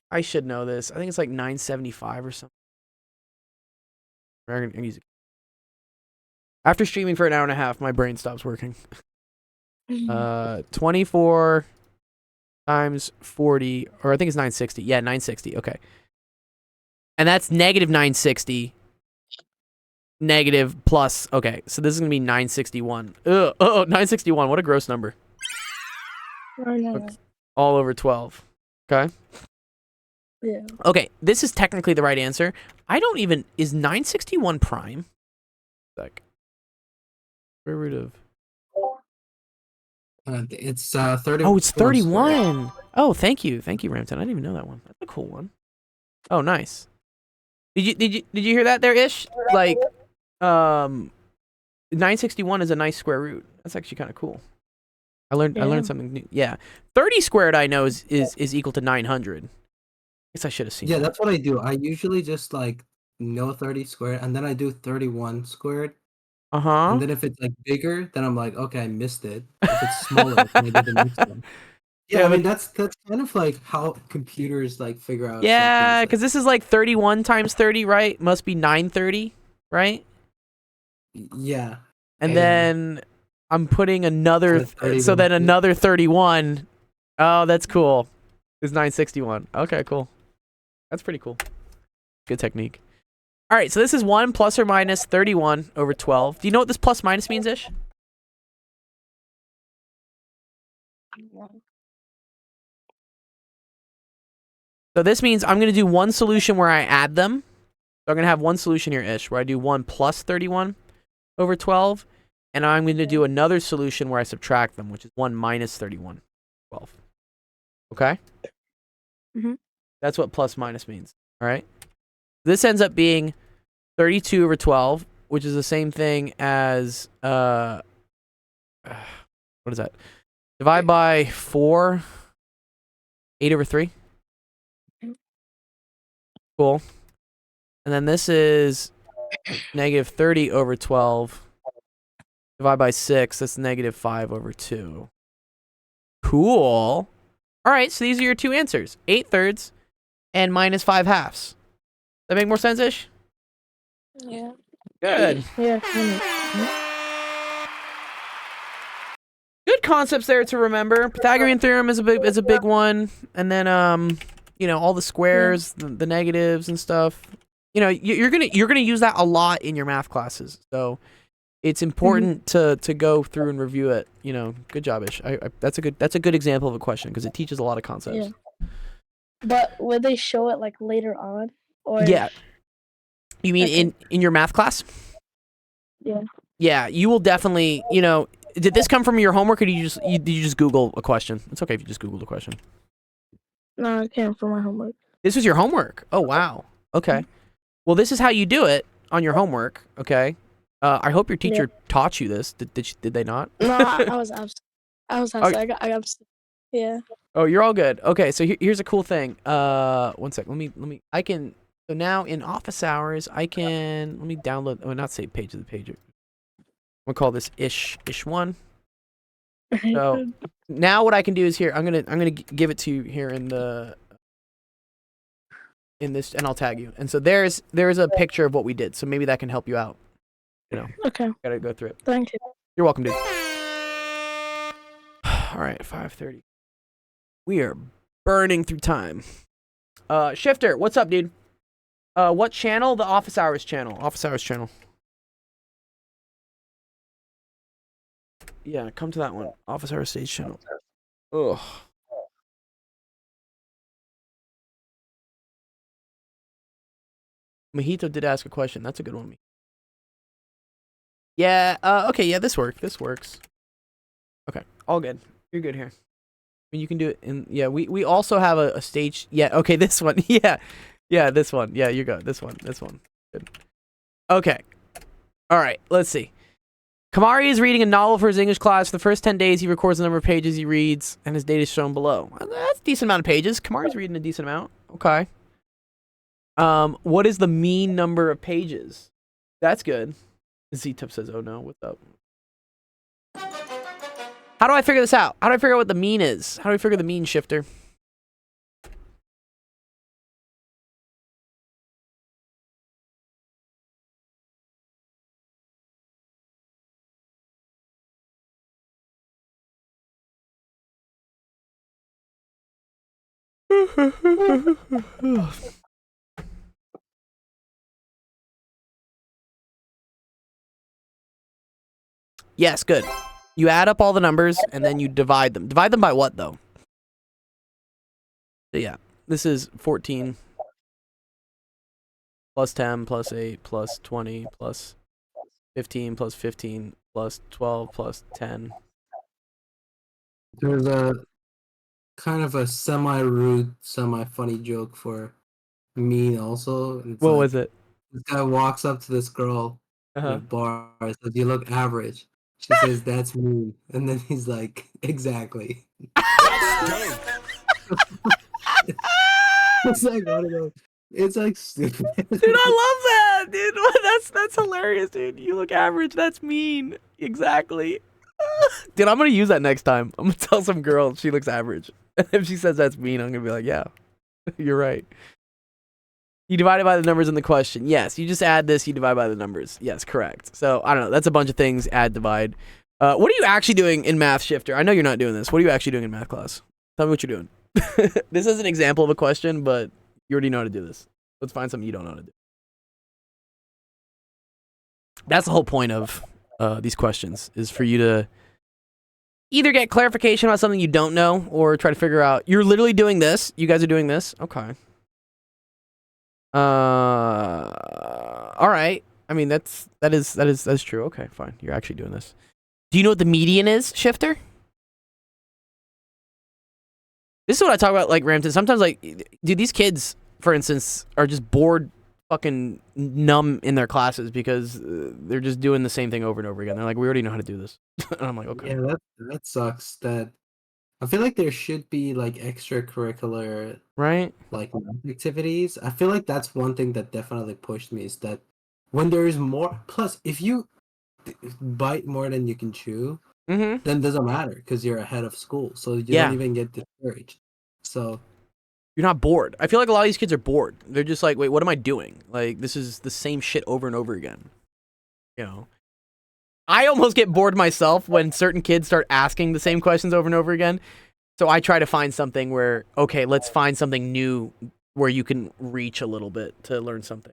I should know this. I think it's like 975 or something. I'm gonna use it. After streaming for an hour and a half, my brain stops working. 24 times 40, or I think it's 960. Yeah, 960. Okay. And that's negative 960 negative plus. Okay, so this is gonna be 961. Ugh, 961. What a gross number. I know. All over 12. Okay. Yeah. Okay, this is technically the right answer. I don't even. Is 961 prime? Like, square root of. It's 30. Oh, it's 31. Oh, thank you, Ramton. I didn't even know that one. That's a cool one. Oh, nice. Did you hear that there, Ish? Like, 961 is a nice square root. That's actually kind of cool. I learned something new. Yeah, 30 squared I know is equal to 900. I guess I should have seen. Yeah, that. that's what I do. I usually just like know 30 squared, and then I do 31 squared. Uh-huh. And then if it's like bigger, then I'm like, okay, I missed it. If it's smaller, then I do the next one. Yeah, I mean that's kind of like how computers like figure out. Yeah, something. because this is like 31 times 30, right? Must be 930, right? Yeah. And then I'm putting another. So then 31. another 31. Oh, that's cool. It's 961. Okay, cool. That's pretty cool. Good technique. All right, so this is 1 plus or minus 31 over 12. Do you know what this plus minus means, Ish? So this means I'm going to do one solution where I add them. So I'm going to have one solution here, Ish, where I do 1 plus 31 over 12. And I'm going to do another solution where I subtract them, which is 1 minus 31 12. Okay? Mhm. That's what plus minus means. All right? This ends up being 32 over 12, which is the same thing as, what is that? Divide by 4, 8 over 3. Cool. And then this is negative 30 over 12. Divide by 6, that's negative 5 over 2. Cool. All right, so these are your two answers. 8/3 and minus 5/2. That make more sense, Ish? Yeah. Good. Yeah. Good concepts there to remember. Pythagorean theorem is a big one, and then all the squares, the negatives and stuff. You're gonna use that a lot in your math classes. So it's important to go through and review it. Good job, Ish. That's a good example of a question because it teaches a lot of concepts. Yeah. But would they show it like later on, or? Yeah. You mean Okay. in your math class? Yeah. Yeah, you will definitely. Did this come from your homework, or did you just Google a question? It's okay if you just Googled a question. No, I came from my homework. This was your homework. Oh wow. Okay. Well, this is how you do it on your homework. Okay. I hope your teacher taught you this. Did they not? No, I was absent. I was absent. I got absent. Yeah. Oh, you're all good. Okay, so here's a cool thing. One sec. Let me. I can. So now in office hours, I can. Let me download. Oh, not save page of the page. We'll call this ish one. So now what I can do is here. I'm gonna give it to you here in this, and I'll tag you. And so there's a picture of what we did. So maybe that can help you out. Okay. Gotta go through it. Thank you. You're welcome, dude. All right, 5:30. We are burning through time. Shifter, what's up, dude? What channel? The Office Hours channel. Office Hours channel. Yeah, come to that one. Office Hours Stage channel. Ugh. Mojito did ask a question. That's a good one. Yeah, okay, yeah, this works. Okay, all good. You're good here. I mean, you can do it in, yeah, we also have a stage, yeah, okay, this one, yeah, this one, yeah, you're good, this one, good. Okay, all right, let's see. Kamari is reading a novel for his English class. For the first 10 days, he records the number of pages he reads, and his date is shown below. That's a decent amount of pages. Kamari's reading a decent amount, okay. What is the mean number of pages? That's good. Z-Tip says, oh no, what's up? How do I figure this out? How do I figure out what the mean is? How do I figure the mean, Shifter? Yes, good. You add up all the numbers and then you divide them. Divide them by what though? So yeah, this is 14 plus 10 plus 8 plus 20 plus 15 plus 15 plus 12 plus 10. There's a kind of a semi-rude, semi-funny joke for mean also. It's What like, was it? this guy walks up to this girl in a bar and says, "You look average." She says, "That's mean." And then he's like, "Exactly." That's dope. It's like one of those. It's like stupid. Dude, I love that, dude. That's hilarious, dude. You look average. That's mean. Exactly. Dude, I'm gonna use that next time. I'm gonna tell some girl she looks average. And if she says that's mean, I'm gonna be like, yeah, you're right. You divide it by the numbers in the question. Yes, you just add this, you divide by the numbers. Yes, correct. So, I don't know. That's a bunch of things. Add, divide. What are you actually doing in Math Shifter? I know you're not doing this. What are you actually doing in math class? Tell me what you're doing. This is an example of a question, but you already know how to do this. Let's find something you don't know how to do. That's the whole point of these questions, is for you to either get clarification about something you don't know or try to figure out. You're literally doing this. You guys are doing this. Okay. All right. I mean, that is true. Okay, fine. You're actually doing this. Do you know what the median is, Shifter? This is what I talk about, like, Ramton. Sometimes, like, dude, these kids, for instance, are just bored, fucking numb in their classes because they're just doing the same thing over and over again. They're like, we already know how to do this. And I'm like, okay. Yeah, that sucks. That I feel like there should be like extracurricular Right? like math activities. I feel like that's one thing that definitely pushed me is that when there is more. Plus, if you bite more than you can chew, Mm-hmm. then it doesn't matter because you're ahead of school, so you Yeah. don't even get discouraged. So You're not bored. I feel like a lot of these kids are bored. They're just like, wait, what am I doing? Like, this is the same shit over and over again. You know? I almost get bored myself when certain kids start asking the same questions over and over again. So I try to find something where, okay, let's find something new where you can reach a little bit to learn something.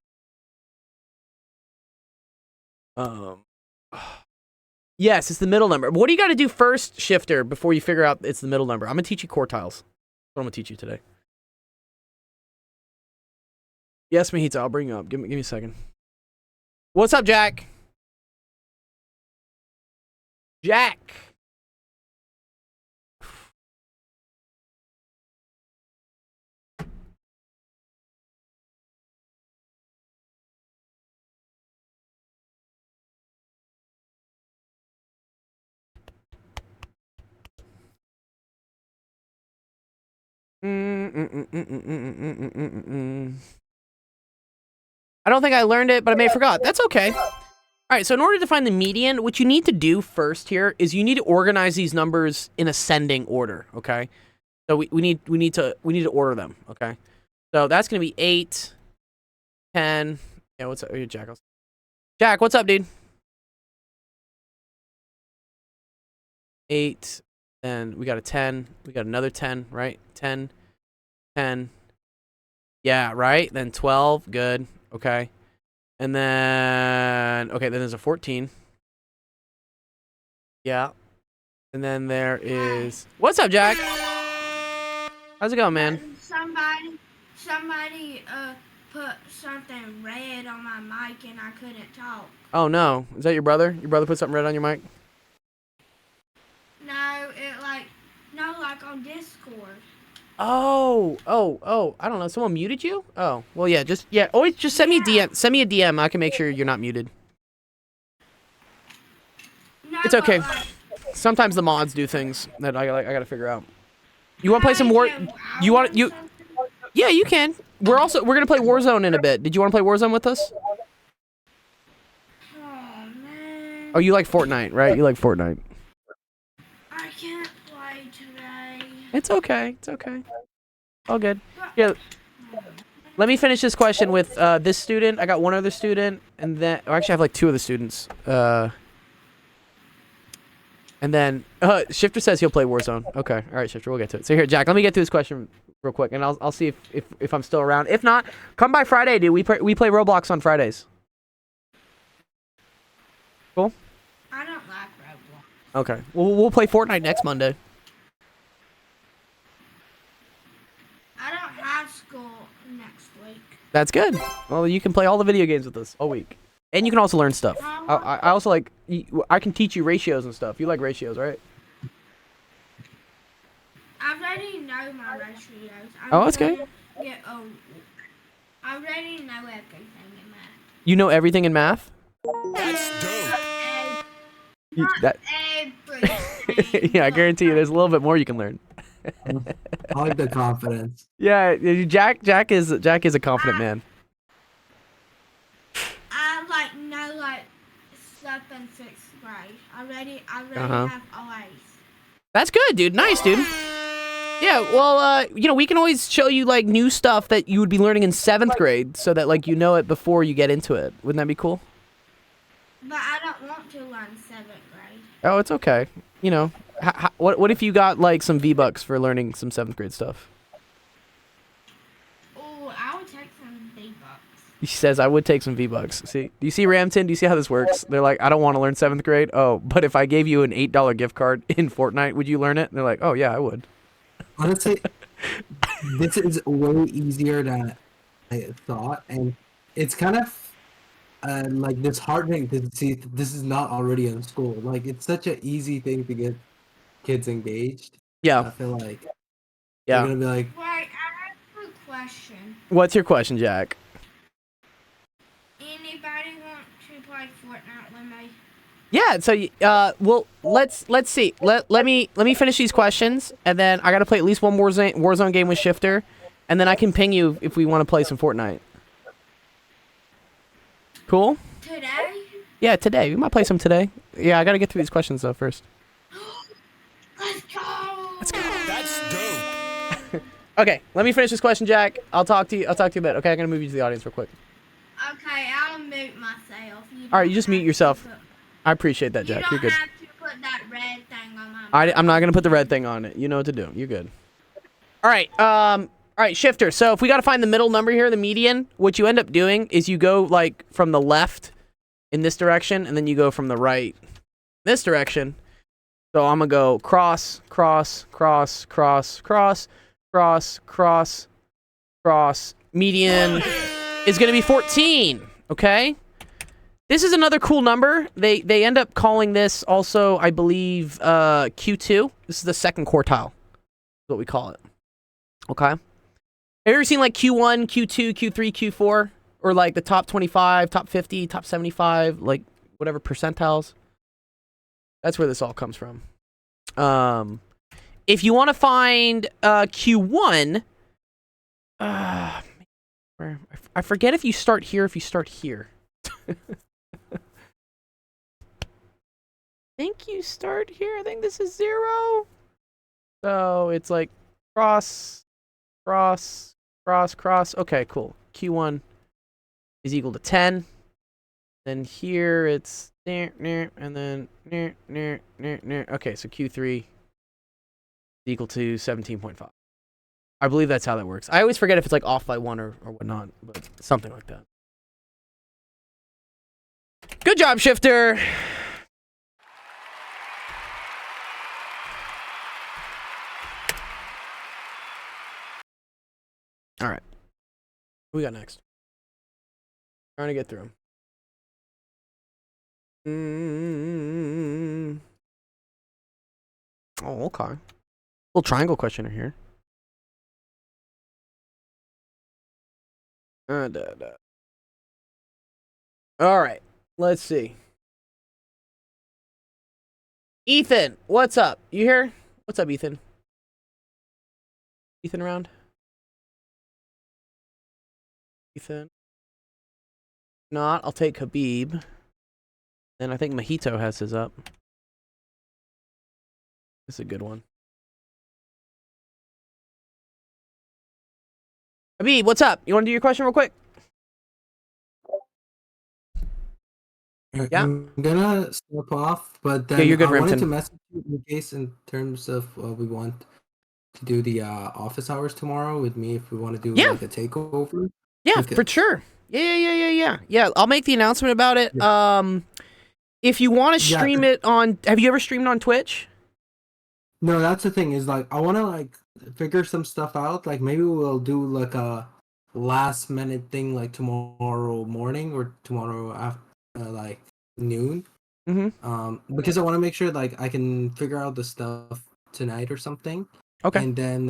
Yes, it's the middle number. What do you got to do first, Shifter, before you figure out it's the middle number? I'm going to teach you quartiles. That's what I'm going to teach you today. Yes, Mahita, I'll bring you up. Give me a second. What's up, Jack? Jack. I don't think I learned it, but I may have forgot. That's okay. All right, so in order to find the median, what you need to do first here is you need to organize these numbers in ascending order, okay? So we need to order them, okay? So that's going to be 8, 10. Yeah, what's up? Oh, Jack. Jack, what's up, dude? 8, then we got a 10. We got another 10, right? 10, 10. Yeah, right? Then 12. Good. Okay. And then, okay, then there's a 14. Yeah. And then there is, what's up, Jack? How's it going, man? Somebody put something red on my mic and I couldn't talk. Oh, no. Is that your brother? Your brother put something red on your mic? No, like on Discord. Oh, I don't know. Someone muted you? Oh, well, yeah, always just send me a DM. Send me a DM. I can make sure you're not muted. No, It's okay. but, like, Sometimes the mods do things that I gotta figure out. You want to play some War? Yeah, you can. We're gonna play Warzone in a bit. Did you want to play Warzone with us? Oh man. Oh, you like Fortnite, right? You like Fortnite. I can't play today. It's okay. It's okay. All good. Yeah. Let me finish this question with this student. I got one other student, and then actually I have like 2 other students. And then Shifter says he'll play Warzone. Okay, all right, Shifter, we'll get to it. So here, Jack, let me get through this question real quick, and I'll see if I'm still around. If not, come by Friday, dude. We play Roblox on Fridays. Cool. I don't like Okay. Well, we'll play Fortnite next Monday. I don't have school next week. That's good. Well, you can play all the video games with us all week, and you can also learn stuff. I also like. I can teach you ratios and stuff. You like ratios, right? I already know my ratios. Oh, that's good. Yeah. I already know everything in math. You know everything in math. That's dope. That. Everything. Yeah, I guarantee you, there's a little bit more you can learn. I like the confidence. Yeah, Jack is a confident man. I know stuff in 6th grade. I already Uh-huh. have A's. That's good, dude. Nice, dude. Yeah, well, we can always show you like new stuff that you would be learning in 7th grade, so that like you know it before you get into it. Wouldn't that be cool? But I don't want to learn 7th grade. Oh, it's okay. You know, what if you got like some V-Bucks for learning some 7th grade stuff? Oh, I would take some V-Bucks. He says I would take some V-Bucks. See, do you see Ramton? Do you see how this works? They're like, I don't want to learn 7th grade. Oh, but if I gave you an $8 gift card in Fortnite, would you learn it? And they're like, oh yeah, I would. Honestly, this is way easier than I thought, and it's kind of like disheartening to see this is not already in school. Like, it's such an easy thing to get kids engaged. I Yeah, feel like they're yeah. gonna be like, Wait, I have a question. What's your question, Jack? Anybody want to play Fortnite with me? Yeah, so well, let's see. Let me finish these questions, and then I gotta play at least one more Warzone game with Shifter, and then I can ping you if we want to play some Fortnite. Cool? Today? Yeah, today. We might play some today. Yeah, I gotta get through these questions though first. Let's go! Let's go. That's dope. Okay, let me finish this question, Jack. I'll talk to you a bit. Okay, I'm gonna move you to the audience real quick. Okay, I'll mute myself. All right, you just don't mute have yourself. to put- I appreciate that, Jack. You're You good. don't have to put that red thing on my I'm not gonna put the red thing on it. You know what to do. You're good. All right. All right, Shifter. So if we gotta find the middle number here, the median, what you end up doing is you go like from the left in this direction, and then you go from the right this direction. So I'm gonna go cross, cross, cross, cross, cross, cross, cross, cross. Median is gonna be 14. Okay. This is another cool number. They end up calling this also, I believe, Q2. This is the second quartile. Is what we call it. Okay. Have you ever seen like Q1, Q2, Q3, Q4? Or like the top 25, top 50, top 75, like whatever percentiles? That's where this all comes from. If you want to find Q1, I forget if you start here, if you start here. I think you start here. I think this is 0. So it's like cross, cross, cross, cross. Okay, cool. Q1 is equal to 10. Then here it's and then okay, so Q3 is equal to 17.5. I believe that's how that works. I always forget if it's like off by 1 or whatnot, but something like that. Good job, Shifter. All right. What we got next? Trying to get through them. Oh, okay. Little triangle questioner here. All right. Let's see. Ethan, what's up? You here? What's up, Ethan? Ethan around? Ethan? Not, I'll take Habib. And I think Mojito has his up. This is a good one. Habib, what's up? You want to do your question real quick? Yeah. I'm gonna step off, but then Yeah, you're good, I wanted Rampton. to message you in case in terms of we want to do the office hours tomorrow with me if we want to do Yeah. like a takeover. Yeah, Okay. for sure. Yeah. I'll make the announcement about it. If you want to Yeah, stream it on, have you ever streamed on Twitch? No, that's the thing is like I want to like figure some stuff out. Like maybe we'll do like a last minute thing like tomorrow morning or tomorrow after like noon. Because I want to make sure like I can figure out the stuff tonight or something. Okay. And then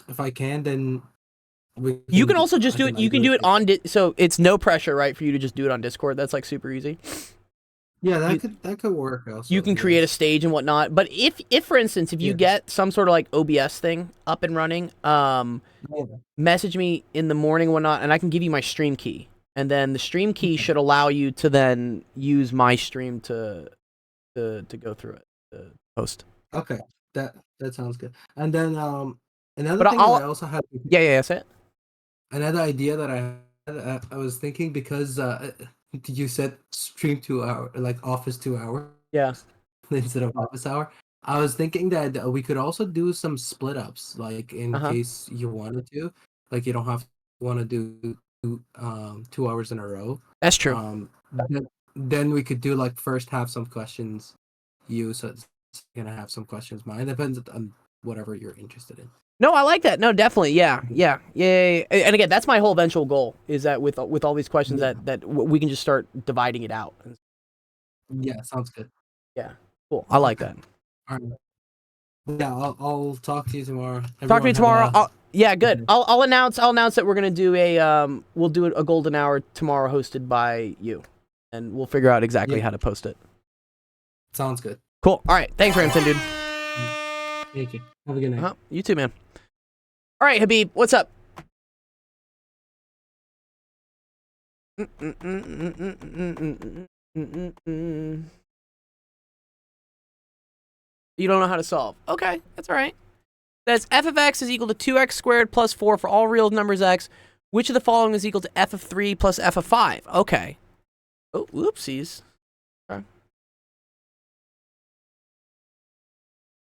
if I can, then You can also just I do it. You can do it on. So it's no pressure, right, for you to just do it on Discord. That's like super easy. Yeah, that could work. Also, You can create a stage and whatnot. But if for instance, if you get some sort of like OBS thing up and running, message me in the morning and whatnot, and I can give you my stream key. And then the stream key should allow you to then use my stream to go through it, to post. Okay, that sounds good. And then another But thing that I also had. Yeah, that's it. Another idea that I had, I was thinking because you said stream 2 hour like office 2 hour. Yeah. Instead of office hour. I was thinking that we could also do some split ups, like in case you wanted to. Like you don't have to want to do 2 hours in a row. That's true. Then we could do like first have some questions so it's gonna have some questions mine. Depends on whatever you're interested in. No, I like that. No, definitely. Yeah. And again, that's my whole eventual goal is that with all these questions that we can just start dividing it out. Yeah, sounds good. Yeah. Cool. I like that. All right. Yeah, I'll talk to you tomorrow. Talk to me tomorrow. Yeah, good. Mhm. I'll announce that we're gonna do we'll do a golden hour tomorrow hosted by you, and we'll figure out exactly how to post it. Sounds good. Cool. All right. Thanks, Ramson, dude. Thank you. Have a good night. You too, man. All right, Habib, what's up? You don't know how to solve. Okay, that's all right. Says f of x is equal to 2x squared plus 4 for all real numbers x. Which of the following is equal to f of 3 plus f of 5? Okay. Oh, whoopsies. Okay.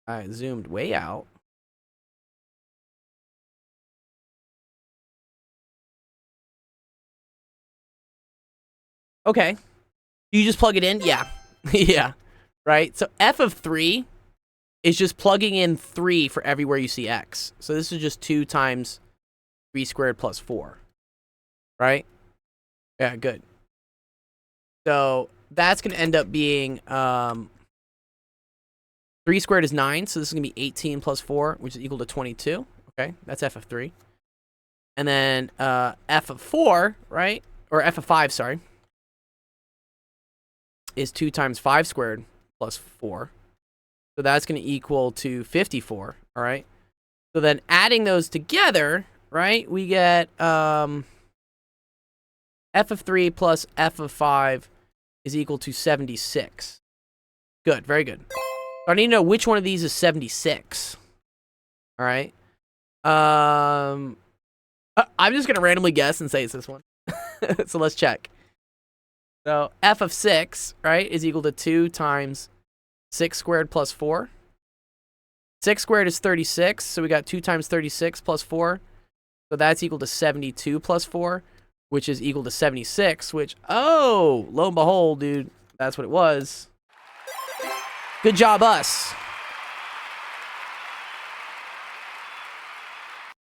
I zoomed way out. Okay. You just plug it in? Yeah. Yeah. Right? So f of 3 is just plugging in 3 for everywhere you see x. So this is just 2 times 3 squared plus 4. Right? Yeah, good. So that's going to end up being 3 squared is 9, so this is going to be 18 plus 4, which is equal to 22. Okay, that's f of 3. And then f of 4, right? Or f of 5, sorry, is 2 times 5 squared plus 4. So that's going to equal to 54, all right? So then adding those together, right, we get f of 3 plus f of 5 is equal to 76. Good, very good. So I need to know which one of these is 76. All right. I'm just going to randomly guess and say it's this one. So let's check. So f of 6, right, is equal to 2 times 6 squared plus 4. 6 squared is 36, so we got 2 times 36 plus 4. So that's equal to 72 plus 4, which is equal to 76, which, oh, lo and behold, dude, that's what it was. Good job, us.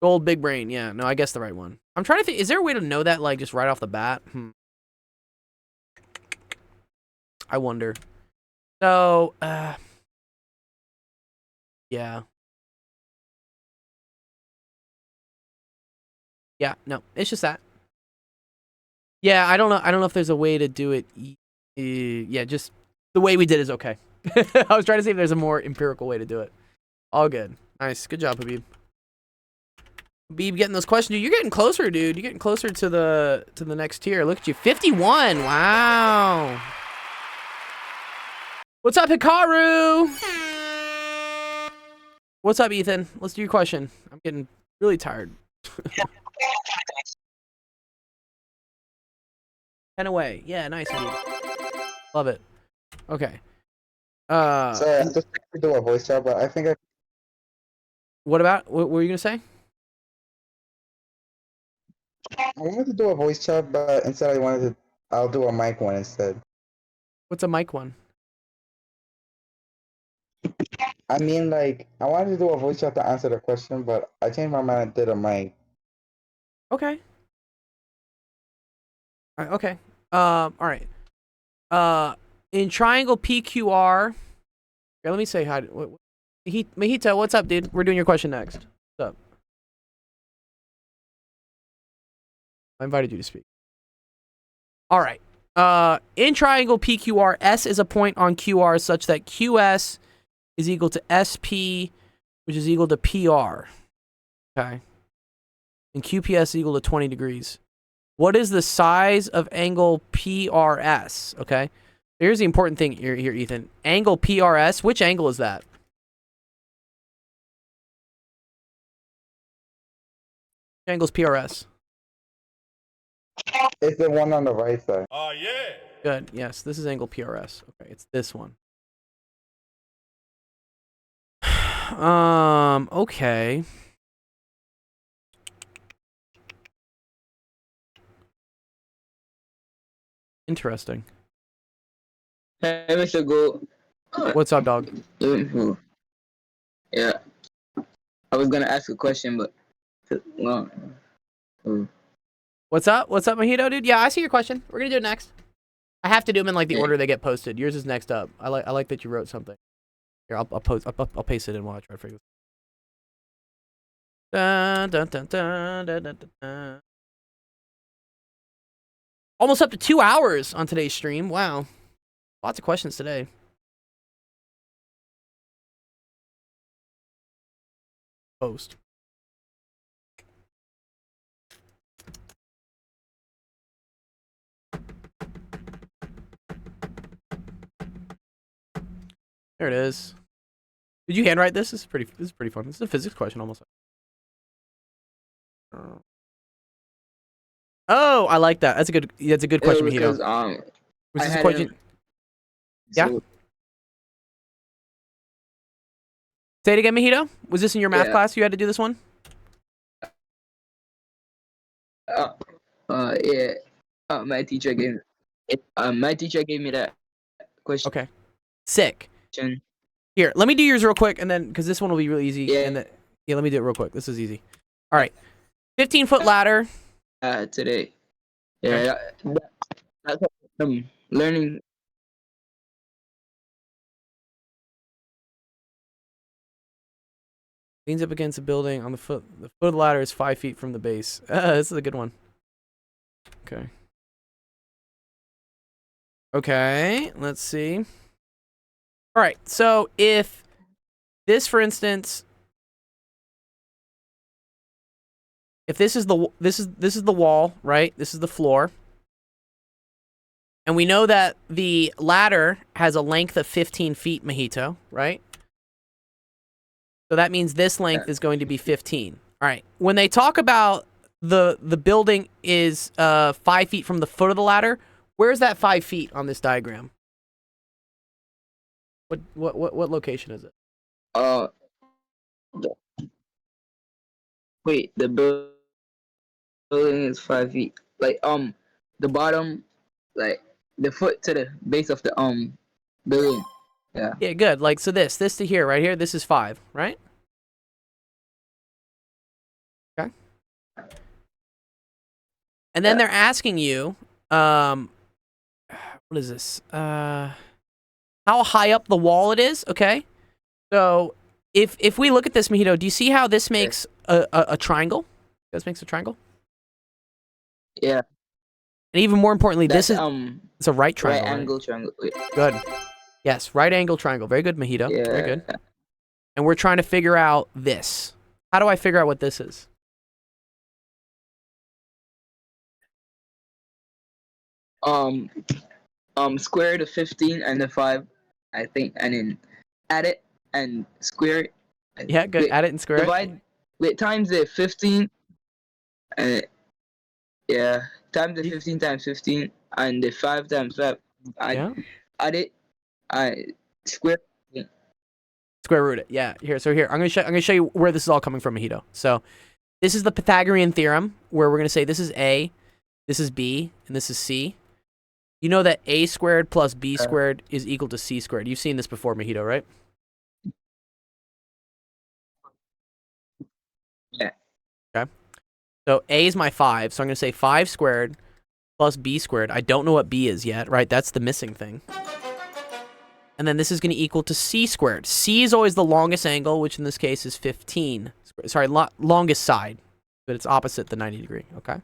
Gold big brain, yeah. No, I guess the right one. I'm trying to think, is there a way to know that, like, just right off the bat? I wonder. So, yeah. Yeah, no, it's just that. Yeah, I don't know if there's a way to do it. Yeah, just the way we did is okay. I was trying to see if there's a more empirical way to do it. All good. Nice. Good job, Habib. Habib getting those questions. Dude, you're getting closer, dude. You're getting closer to the next tier. Look at you. 51. Wow. What's up, Hikaru? What's up, Ethan? Let's do your question. I'm getting really tired. 10 away. Yeah, nice. Habib. Love it. Okay. Sorry, I'm just to do a voice chat, but I think I. What were you gonna say? I wanted to do a voice chat, but instead I'll do a mic one instead. What's a mic one? I mean, like, I wanted to do a voice chat to answer the question, but I changed my mind and did a mic. Okay. All right, okay. All right. In triangle PQR. Here, let me say hi. Mahito, what's up, dude? We're doing your question next. What's up? I invited you to speak. All right. In triangle PQR, S is a point on QR such that QS is equal to SP, which is equal to PR. Okay. And QPS is equal to 20 degrees. What is the size of angle PRS? Okay. Here's the important thing here, Ethan. Angle PRS, which angle is that? Which angle's PRS? It's the one on the right side. Oh, yeah. Good. Yes, this is angle PRS. Okay, it's this one. Okay. Interesting. Hey, Mr. Go. What's up, dog? Yeah. I was gonna ask a question, but well. What's up? What's up, Mojito, dude? Yeah, I see your question. We're gonna do it next. I have to do them in like the order they get posted. Yours is next up. I like that you wrote something. Here, I'll paste it in while I try to figure this. Dun, dun, dun, dun, dun, dun, dun. Almost up to 2 hours on today's stream. Wow. Lots of questions today. Post. There it is. Did you handwrite this? This is pretty fun. This is a physics question almost. Oh, I like that. That's a good question, Mahito. Was this a question? Yeah. Say it again, Mahito. Was this in your math class? You had to do this one? Yeah. My teacher gave me that question. Okay. Sick. Here, let me do yours real quick, and then because this one will be really easy. Yeah. And yeah, let me do it real quick. This is easy. All right. 15-foot ladder. Today. Yeah. That's what I'm learning. Leans up against a building on the foot. The foot of the ladder is 5 feet from the base. This is a good one. Okay. Okay, let's see. All right, so if this, for instance, if this is the wall, right? This is the floor. And we know that the ladder has a length of 15 feet, Mahito, right? So that means this length is going to be 15. All right. When they talk about the building is 5 feet from the foot of the ladder, where's that 5 feet on this diagram? What location is it? Wait, the building is 5 feet. Like the bottom, like the foot to the base of the building. Yeah. Yeah, good. Like so this to here, right here, this is 5, right? Okay. And then they're asking you, what is this? How high up the wall it is, okay? So if we look at this, Mahito, do you see how this makes a triangle? This makes a triangle? Yeah. And even more importantly, That's, this is it's a right triangle. Right angle right? triangle. Good. Yes, right angle triangle. Very good, Mahito. Yeah. Very good. And we're trying to figure out this. How do I figure out what this is? Square the 15 and the 5, I think, and then add it and square it. Yeah, good. Add it and square divide, it. Times the 15. Yeah, times the 15 times 15 and the 5 times 5. Add it. I square. Square root it. Yeah. Here. So here, I'm gonna show you where this is all coming from, Mahito. So this is the Pythagorean theorem, where we're gonna say this is A, this is B, and this is C. You know that a squared plus b squared is equal to c squared. You've seen this before, Mojito, right? Yeah. Okay. So a is my 5, so I'm going to say 5 squared plus b squared. I don't know what b is yet, right? That's the missing thing. And then this is going to equal to c squared. C is always the longest angle, which in this case is 15. Sorry, longest side, but it's opposite the 90 degree, okay?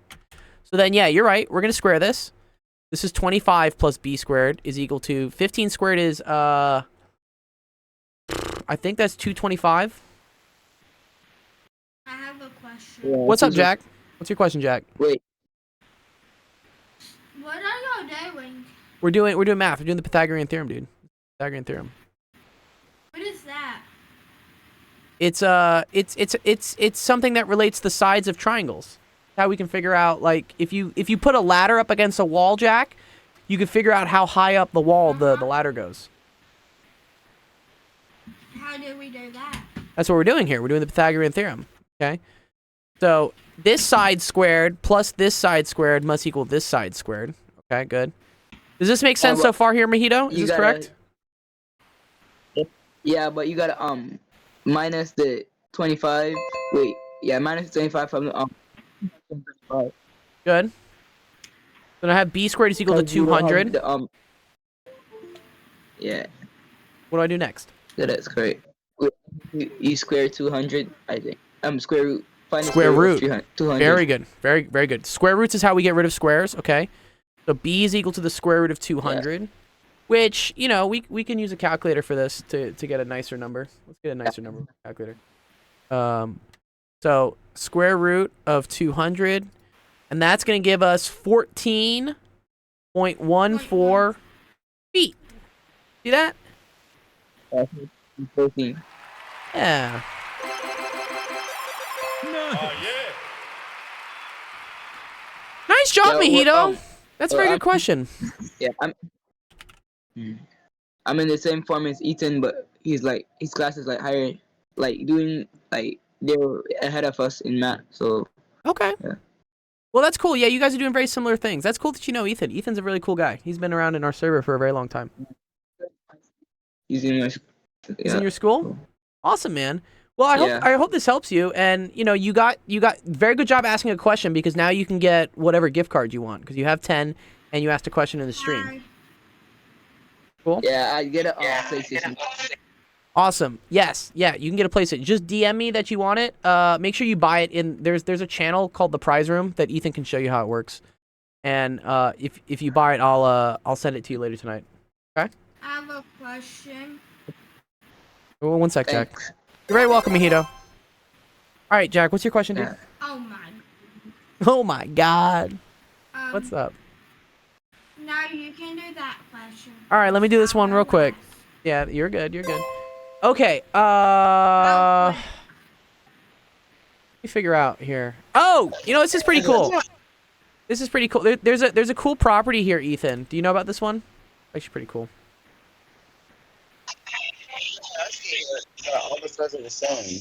So then, yeah, you're right. We're going to square this. This is 25 plus b squared is equal to 15 squared is, I think that's 225. I have a question. Yeah, What's up, so- Jack? What's your question, Jack? Wait. What are y'all doing? We're doing math. We're doing the Pythagorean theorem, dude. Pythagorean theorem. What is that? It's something that relates the sides of triangles. How we can figure out, like, if you put a ladder up against a wall, Jack, you can figure out how high up the wall the ladder goes. How do we do that? That's what we're doing here. We're doing the Pythagorean theorem. Okay. So this side squared plus this side squared must equal this side squared. Okay, good. Does this make sense so far here, Mojito? Is You this gotta- correct? Yeah, but you gotta minus the 25. Wait, yeah, minus 25 from the 25. Good. Then I have b squared is equal to 200. Yeah, What do I do next? yeah, that's correct. Wait, you square 200, I think. Square root. Find the Square root. of 200. Very good. Very, very good. Square roots is how we get rid of squares, okay? So b is equal to the square root of 200, which, you know, we can use a calculator for this to get a nicer number. Let's get a nicer number with a calculator. So square root of 200, and that's going to give us 14.14 feet. See that? 14. Yeah. Oh, yeah. Nice job, Yeah, Mojito. That's a very well, good question. Yeah, I'm in the same form as Ethan, but he's like his class is like higher, like doing like they're ahead of us in math. So Okay. Yeah. Well, that's cool. Yeah, you guys are doing very similar things. That's cool that you know Ethan. Ethan's a really cool guy. He's been around in our server for a very long time. he's in my He's in your school? Awesome, man. Well, I hope this helps you. And you know, you got very good job asking a question, because now you can get whatever gift card you want, because you have 10 and you asked a question in the stream. Cool. Yeah, I get a PlayStation. Awesome. Yes. Yeah, you can get a PlayStation. Just DM me that you want it. Make sure you buy it in. There's a channel called the Prize Room that Ethan can show you how it works. And if you buy it, I'll send it to you later tonight. Okay. I have a question. Oh, one sec, Jack. You're very welcome, Mojito. All right, Jack. What's your question, dude? Oh my. Oh my God. Um, What's up? No, you can do that question. All right, let me do this one real quick. Yeah, you're good. You're good. Okay. Let me figure out here. Oh, you know, this is pretty cool. This is pretty cool. There's a cool property here, Ethan. Do you know about this one? Actually, pretty cool. All the sides are the same.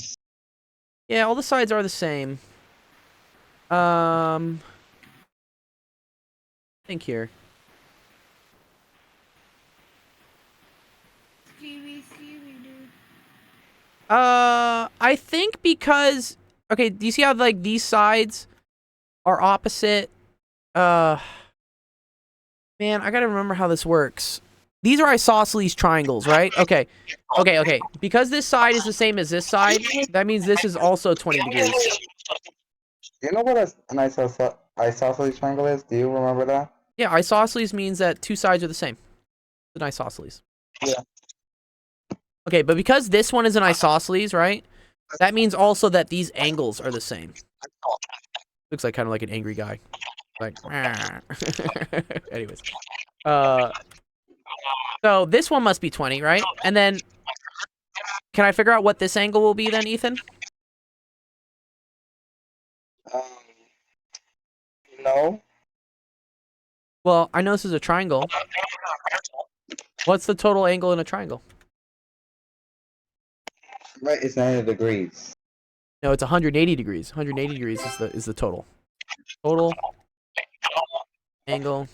Yeah, all the sides are the same. Think here. I think because, okay, do you see how like these sides are opposite? Man, I gotta remember how this works. These are isosceles triangles, right? Okay. Because this side is the same as this side, that means this is also 20 degrees. Do you know what an isosceles triangle is? Do you remember that? Yeah, isosceles means that two sides are the same. It's an isosceles. Yeah. Okay, but because this one is an isosceles, right? That means also that these angles are the same. Looks like kind of like an angry guy. Like, anyways. So this one must be 20, right? And then, can I figure out what this angle will be then, Ethan? No. Well, I know this is a triangle. What's the total angle in a triangle? Right, it's 90 degrees. No, it's 180 degrees. 180 degrees is the total. Total angle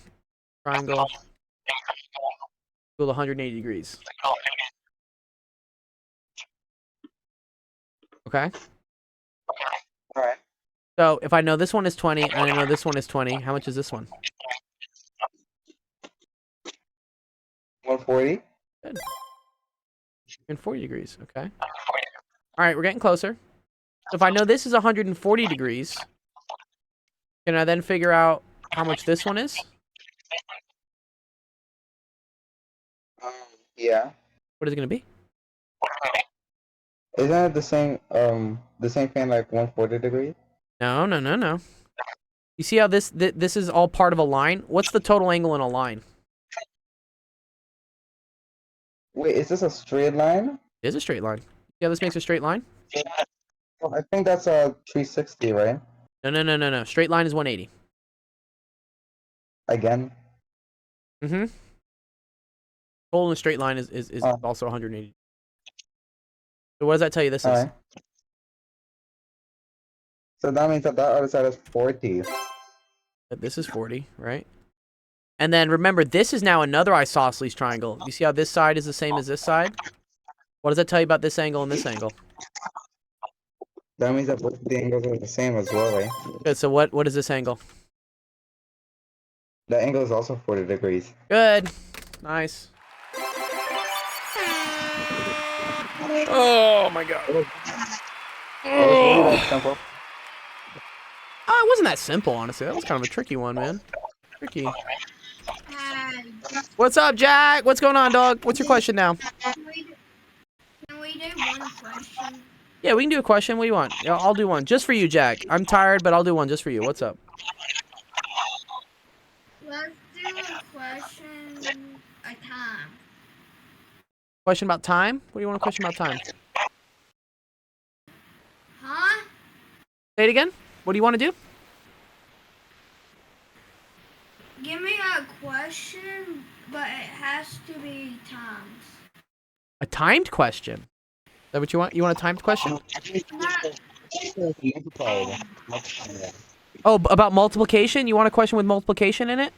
triangle equal 180 degrees. Okay. Alright. So if I know this one is 20 and I know this one is 20, how much is this one? 140. Good. In 40 degrees. Okay. All right, we're getting closer. So if I know this is 140 degrees, can I then figure out how much this one is? Yeah. What is it going to be? Isn't it the same thing like 140 degrees? No, no, no, no. You see how this is all part of a line? What's the total angle in a line? Wait, is this a straight line? It is a straight line. Yeah, this makes a straight line. Well, I think that's a 360, right? No, no, no, no, no. Straight line is 180. Again. Mm-hmm. Total in a straight line is also 180. So what does that tell you this is? Alright. So that means that other side is 40. This is 40, right? And then remember, this is now another isosceles triangle. You see how this side is the same as this side? What does that tell you about this angle and this angle? That means that both the angles are the same as well, right? Good, so what is this angle? The angle is also 40 degrees. Good. Nice. Oh my god. Oh, simple. Oh, it wasn't that simple, honestly. That was kind of a tricky one, man. Tricky. What's up, Jack? What's going on, dog? What's your question now? Can we do one question? Yeah, we can do a question. What do you want? Yeah, I'll do one. Just for you, Jack. I'm tired, but I'll do one just for you. What's up? Let's do a question a time. Question about time? What do you want a question about time? Huh? Say it again. What do you want to do? Give me a question, but it has to be times. A timed question. Is that what you want? You want a timed question? Oh, about multiplication? You want a question with multiplication in it?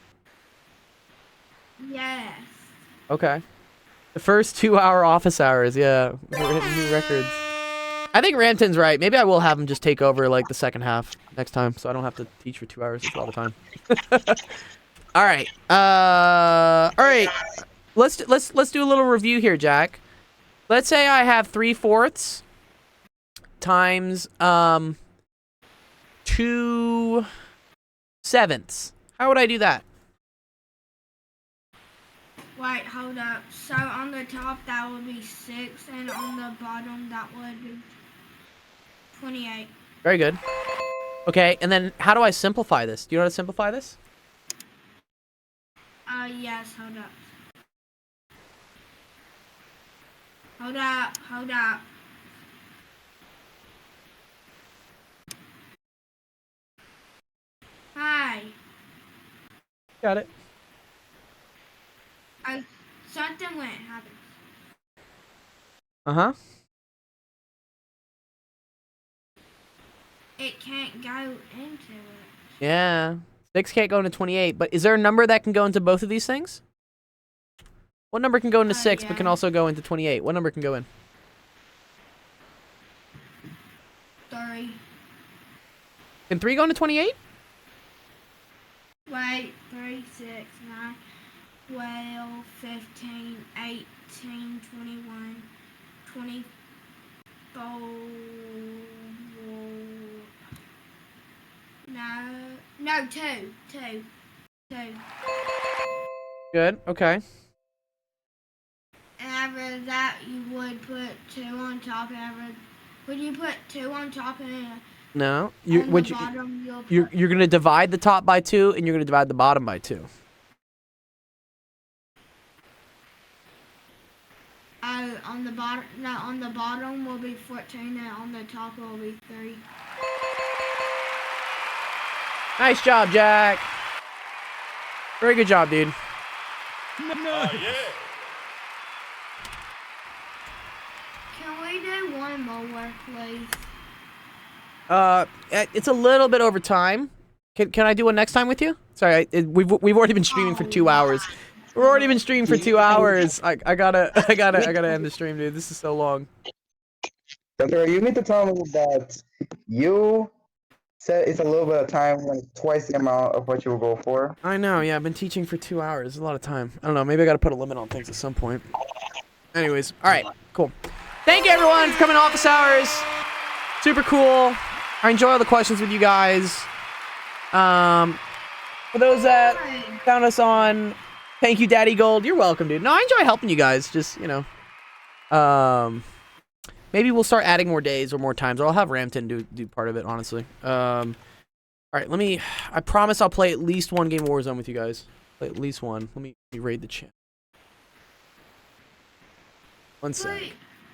Yes. Okay. The first 2-hour office hours, yeah. We're hitting new records. I think Ramton's right. Maybe I will have him just take over like the second half next time, so I don't have to teach for 2 hours. It's a lot of time. All right. All right. Let's do a little review here, Jack. Let's say I have 3/4 times 2/7. How would I do that? Wait, hold up. So on the top that would be 6, and on the bottom that would be 28. Very good. Okay, and then how do I simplify this? Do you know how to simplify this? Yes, hold up. Hold up. Hi. Got it. Something went happen. Uh-huh. It can't go into it. Yeah. 6 can't go into 28, but is there a number that can go into both of these things? What number can go into 6 but can also go into 28? What number can go in? 3. Can 3 go into 28? Wait, 3, 6, 9, 12, 15, 18, 21, 24. No, 2. Good, okay. And after that, you would put 2 on top. And would you put 2 on top and No. on the bottom, You're going to divide the top by 2, and you're going to divide the bottom by 2. On the bottom, no, on the bottom will be 14, and on the top will be 3. Nice job, Jack. Very good job, dude. Yeah. Can we do one more, please? It's a little bit over time. Can I do one next time with you? Sorry, we've already been streaming for 2 hours. We're already been streaming for 2 hours. I gotta end the stream, dude. This is so long. Doctor, you need to tell me that you said it's a little bit of time, like twice the amount of what you will go for. I know, yeah, I've been teaching for 2 hours. It's a lot of time. I don't know, maybe I gotta put a limit on things at some point. Anyways, alright, cool. Thank you everyone for coming office hours. Super cool. I enjoy all the questions with you guys. For those that found us on, thank you, Daddy Gold. You're welcome, dude. No, I enjoy helping you guys. Just, you know, maybe we'll start adding more days or more times, or I'll have Ramton do part of it, honestly. All right, I promise I'll play at least one game of Warzone with you guys. Play at least one. Let me raid the chat. One sec. Wait,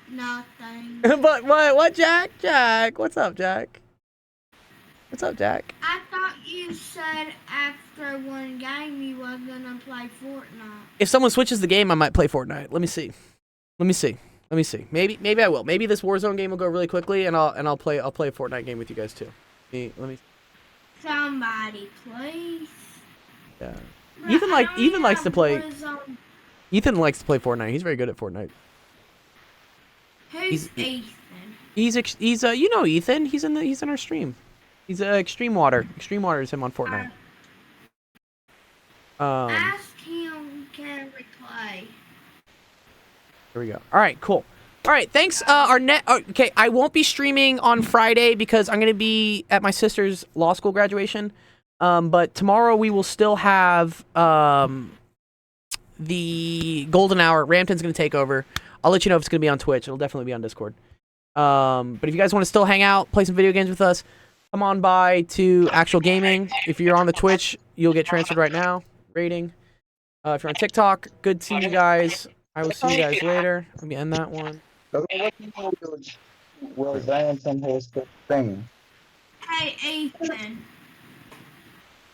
nothing. But what, Jack? Jack, what's up, Jack? What's up, Jack? I thought you said after one game you were gonna play Fortnite. If someone switches the game, I might play Fortnite. Let me see. Maybe I will. Maybe this Warzone game will go really quickly, and I'll play a Fortnite game with you guys too. Let me. Somebody, please. Yeah. Bruh, Ethan likes to play. Warzone. Ethan likes to play Fortnite. He's very good at Fortnite. Who's Ethan? He's you know Ethan. He's in our stream. He's Extreme Water. Extreme Water is him on Fortnite. Ask him can we play. Here we go. All right, cool. All right, thanks. Okay, I won't be streaming on Friday because I'm gonna be at my sister's law school graduation. But tomorrow we will still have the golden hour. Ramton's gonna take over. I'll let you know if it's gonna be on Twitch. It'll definitely be on Discord. But if you guys want to still hang out, play some video games with us, come on by to Actual Gaming. If you're on the Twitch, you'll get transferred right now. Rating. If you're on TikTok, good seeing you guys. I will see you guys later. Let me end that one. Will Valentine host the thing? Hey Ethan.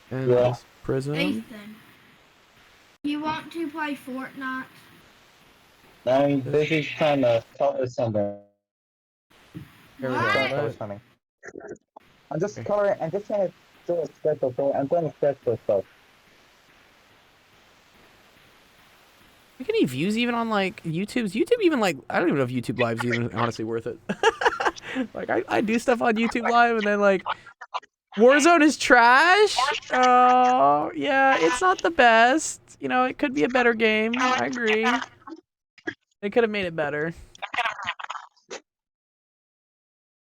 And Yeah. this Prism. Ethan. You want to play Fortnite? I mean, this is kind of color something. Here we What? go. I'm just coloring. I'm just trying to do a special. So I'm going to special stuff. You get any views even on like YouTube's? YouTube even like I don't even know if YouTube Live's even honestly worth it. Like I do stuff on YouTube Live and then like Warzone is trash. Oh yeah, it's not the best. You know, it could be a better game. I agree. They could have made it better.